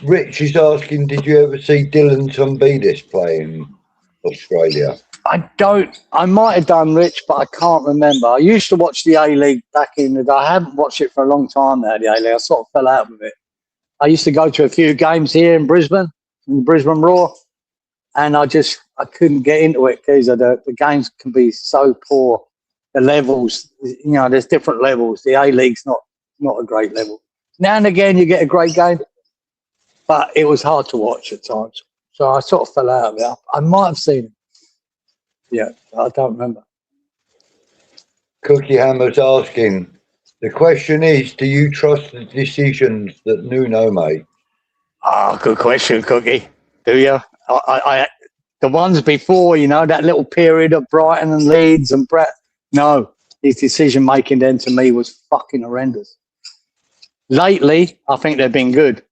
Rich is asking, did you ever see Dylan Tombidis play in Australia? I might have done, Rich, but I can't remember. I used to watch the A-League back in the day. I haven't watched it for a long time now, the A-League. I sort of fell out with it. I used to go to a few games here in Brisbane, in the Brisbane Roar, and I couldn't get into it because the games can be so poor. The levels, you know, there's different levels. The A-League's not a great level. Now and again, you get a great game, but it was hard to watch at times. So I sort of fell out of it. I might have seen it. Yeah, I don't remember. Cookie Hammer's asking, the question is, do you trust the decisions that Nuno made? Oh, good question, Cookie. Do you? The ones before, you know, that little period of Brighton and Leeds and Brett. No, his decision making then to me was fucking horrendous. Lately, I think they've been good.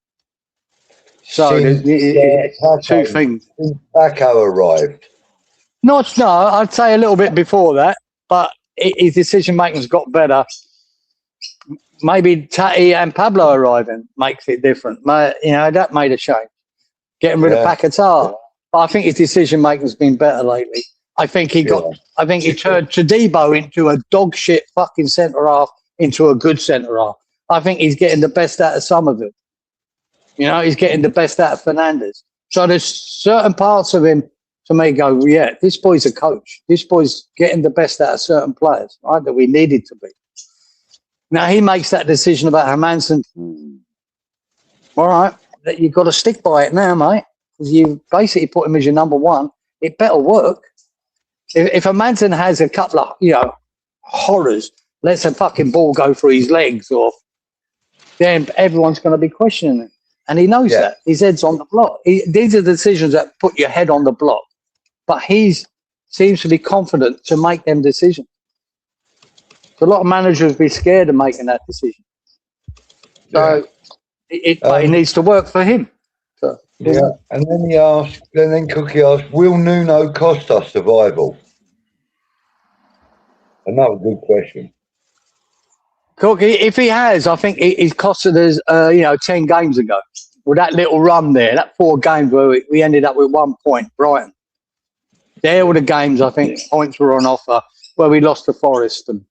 So there's 2 things. Since Paco arrived. No, I'd say a little bit before that, but his decision making's got better. Maybe Tati and Pablo arriving makes it different. You know, that made a change. Getting rid of Paquetá. But I think his decision making's been better lately. I think he turned 𝙃𝙖𝙢𝙢𝙚𝙧𝙨 into a dog shit fucking centre half into a good centre half. I think he's getting the best out of some of it. You know, he's getting the best out of Fernandes. So there's certain parts of him to me go, yeah, this boy's a coach. This boy's getting the best out of certain players, right, that we needed to be. Now, he makes that decision about Hermansen. All right, you've got to stick by it now, mate, because you basically put him as your number 1. It better work. If Hermansen has a couple of, you know, horrors, lets a fucking ball go through his legs, or then everyone's going to be questioning him. And he knows that. His head's on the block. These are decisions that put your head on the block. But he seems to be confident to make them decisions. So a lot of managers be scared of making that decision. So but it needs to work for him. So, and then Cookie asked, will Nuno cost us survival? Another good question. Cookie, if he has, I think he's costed us, 10 games ago. With that little run there, that 4 games where we ended up with 1 point, Brighton. There were the games, I think, points were on offer, where we lost to Forest. And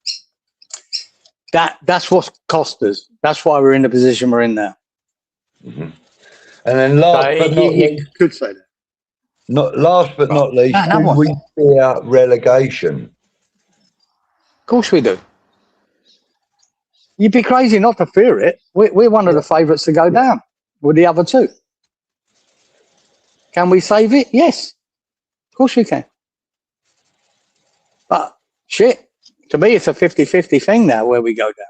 that's what cost us. That's why we're in the position we're in now. Mm-hmm. And then last but not least, could say that. Last but not least, do we fear relegation? Of course we do. You'd be crazy not to fear it. We're one of the favourites to go down with the other 2. Can we save it? Yes. Of course we can. But shit, to me, it's a 50-50 thing now where we go down.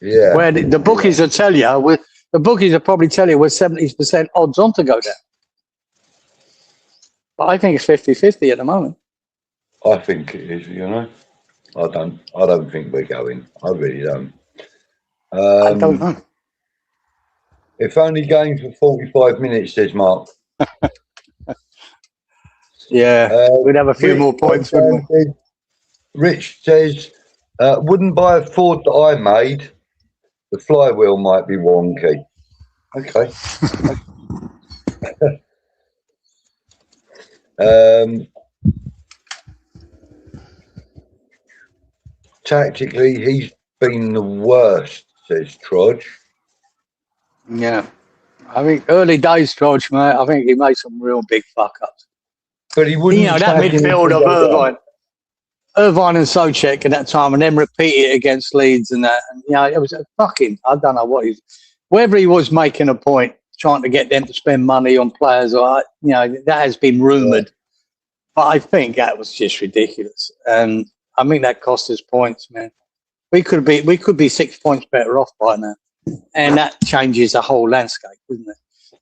Yeah. Where the bookies will tell you, the bookies will probably tell you we're 70% odds on to go down. But I think it's 50-50 at the moment. I think it is, you know. I don't think we're going. I really don't. I don't know. If only going for 45 minutes, says Mark. Yeah, we'd have a few more points, wouldn't we? Rich says, wouldn't buy a Ford that I made. The flywheel might be wonky. Okay. Tactically, he's been the worst, says Trudge. Yeah. I think early days, Trudge, mate, I think he made some real big fuck-ups. But he wouldn't. You know, that midfield of Irvine and Souček at that time, and then repeat it against Leeds and that. And, you know, it was a fucking, I don't know what whether he was making a point, trying to get them to spend money on players, or, you know, that has been rumoured. But I think that was just ridiculous. And I mean, that cost us points, man. We could be 6 points better off by now. And that changes the whole landscape, doesn't it?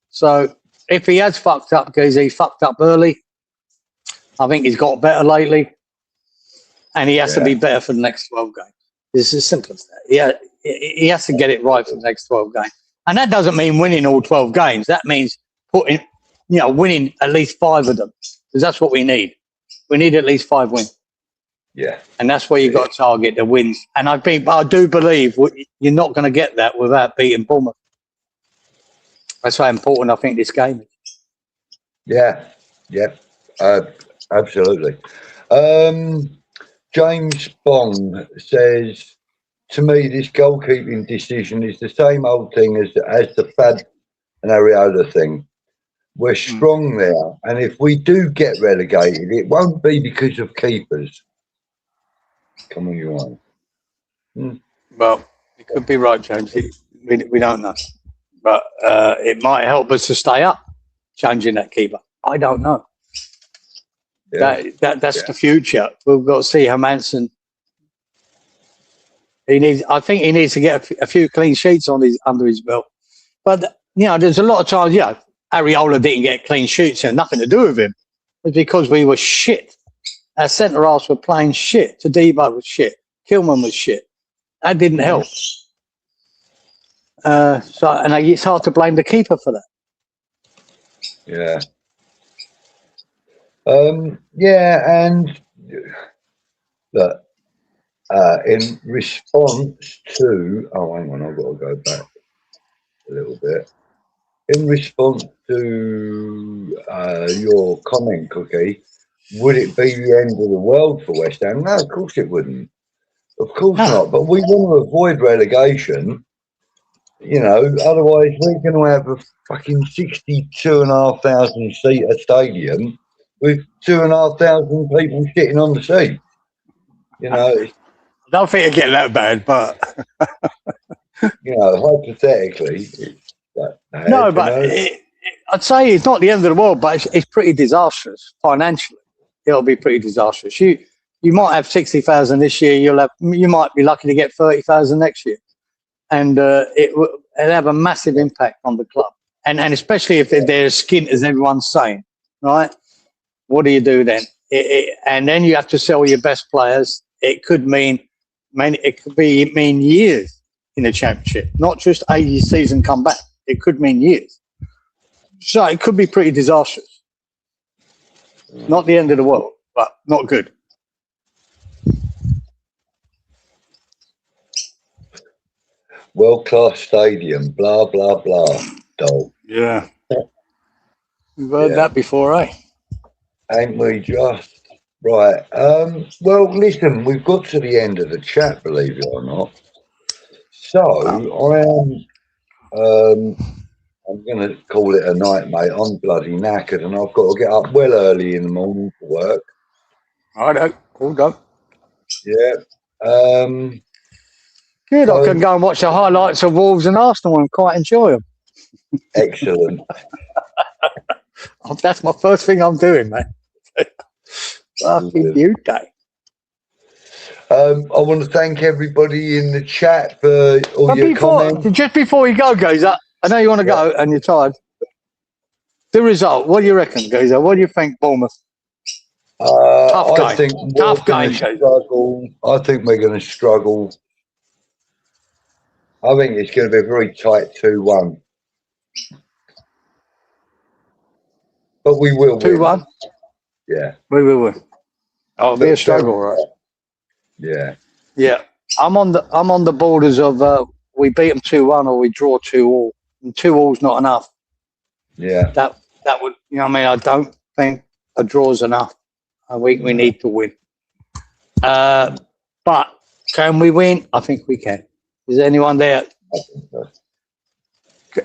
So if he has fucked up because he fucked up early, I think he's got better lately. And he has to be better for the next 12 games. It's as simple as that. Yeah, he has to get it right for the next 12 games. And that doesn't mean winning all 12 games. That means winning at least 5 of them. Because that's what we need. We need at least 5 wins. Yeah. And that's where you've got to target the wins. And I do believe you're not going to get that without beating Bournemouth. That's how important I think this game is. Yeah. Yeah. Absolutely. James Bond says, to me, this goalkeeping decision is the same old thing as the Fab and Areola thing. We're strong there. And if we do get relegated, it won't be because of keepers. Come on, you on. Well, it could be right, James. We don't know. But it might help us to stay up, changing that keeper. I don't know. Yeah. That's the future. We've got to see how Manson. I think he needs to get a few clean sheets under his belt. But there's a lot of times. Areola didn't get clean sheets, and nothing to do with him. It's because we were shit. Our centre halves were playing shit. Todibo was shit. Kilman was shit. That didn't help. And it's hard to blame the keeper for that. Yeah. And look, in response to, hang on, I've got to go back a little bit. In response to your comment, Cookie, would it be the end of the world for West Ham? No, of course it wouldn't. Of course not. But we want to avoid relegation. Otherwise we're going to have a fucking 62,500 seater stadium with 2,500 people sitting on the seat. I don't think it'd get that bad, but hypothetically, I'd say it's not the end of the world, but it's pretty disastrous financially. It'll be pretty disastrous. You might have 60,000 this year. You might be lucky to get 30,000 next year, and it'll have a massive impact on the club. And especially if they're as skint as everyone's saying, right? What do you do then? And then you have to sell your best players. It could mean years in the Championship, not just a season come back. It could mean years. So it could be pretty disastrous. Not the end of the world, but not good. World-class stadium, blah, blah, blah. Dog. Yeah. We've heard that before, eh? Ain't we just? Right. Well, listen, we've got to the end of the chat, believe it or not. So I'm going to call it a night, mate. I'm bloody knackered and I've got to get up well early in the morning for work. Righto, all done. Yeah. Good, I can go and watch the highlights of Wolves and Arsenal and quite enjoy them. Excellent. That's my first thing I'm doing, mate. Fucking beauty. I want to thank everybody in the chat for all your comments. Just before you go, Geezer, I know you want to go and you're tired. The result, what do you reckon, Geezer? What do you think, Bournemouth? I think tough game. Struggle. I think we're going to struggle. I think it's going to be a very tight 2-1. But we will 2-1? Yeah. We will win. Oh, it'll be a struggle, right? Yeah. Yeah. I'm on the borders of we beat them 2-1 or we draw 2-2. And 2-2's not enough. Yeah. That would, you know what I mean? I don't think a draw's enough. I think we need to win. But can we win? I think we can. Is anyone there?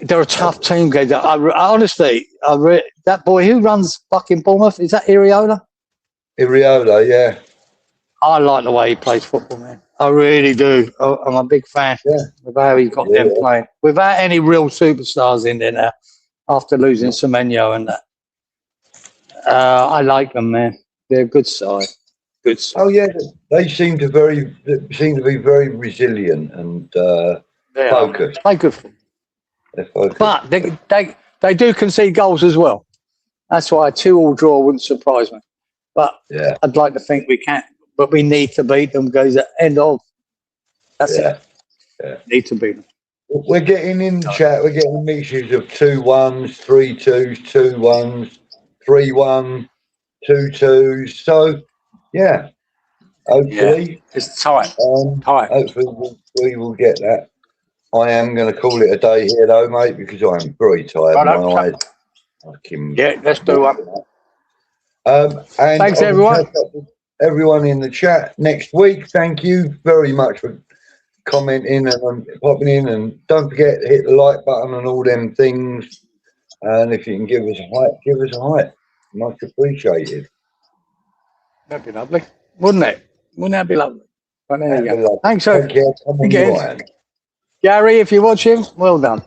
They're a tough team, guys. Honestly, that boy who runs fucking Bournemouth, is that 𝙃𝙢𝙢𝙢𝙢𝙢𝙢𝙢𝙀, yeah. I like the way he plays football, man. I really do. I'm a big fan of how he's got them playing. Without any real superstars in there now, after losing Semenyo and that. I like them, man. They're a good side. Good side. Oh yeah, they seem to be very resilient and focused. Play good football. They're focused. But they do concede goals as well. That's why a 2-2 draw wouldn't surprise me. But I'd like to think we can. But we need to beat them, guys, at end of. That's it. Yeah. Need to beat them. We're getting in the chat, we're getting mixtures of 2-1s, 3-2s, 2-1s, 3-1, 2-2s. So, yeah, hopefully. It's tight. Hopefully we will get that. I am going to call it a day here, though, mate, because I'm very tired. My eyes. Let's do one. And thanks, everyone. Everyone in the chat next week. Thank you very much for commenting and popping in. And don't forget to hit the like button and all them things. And if you can give us a height, give us a height. Much appreciated. That'd be lovely, wouldn't it? Wouldn't that be lovely? But there you go. Thanks, sir. Again. Gary, if you're watching, well done.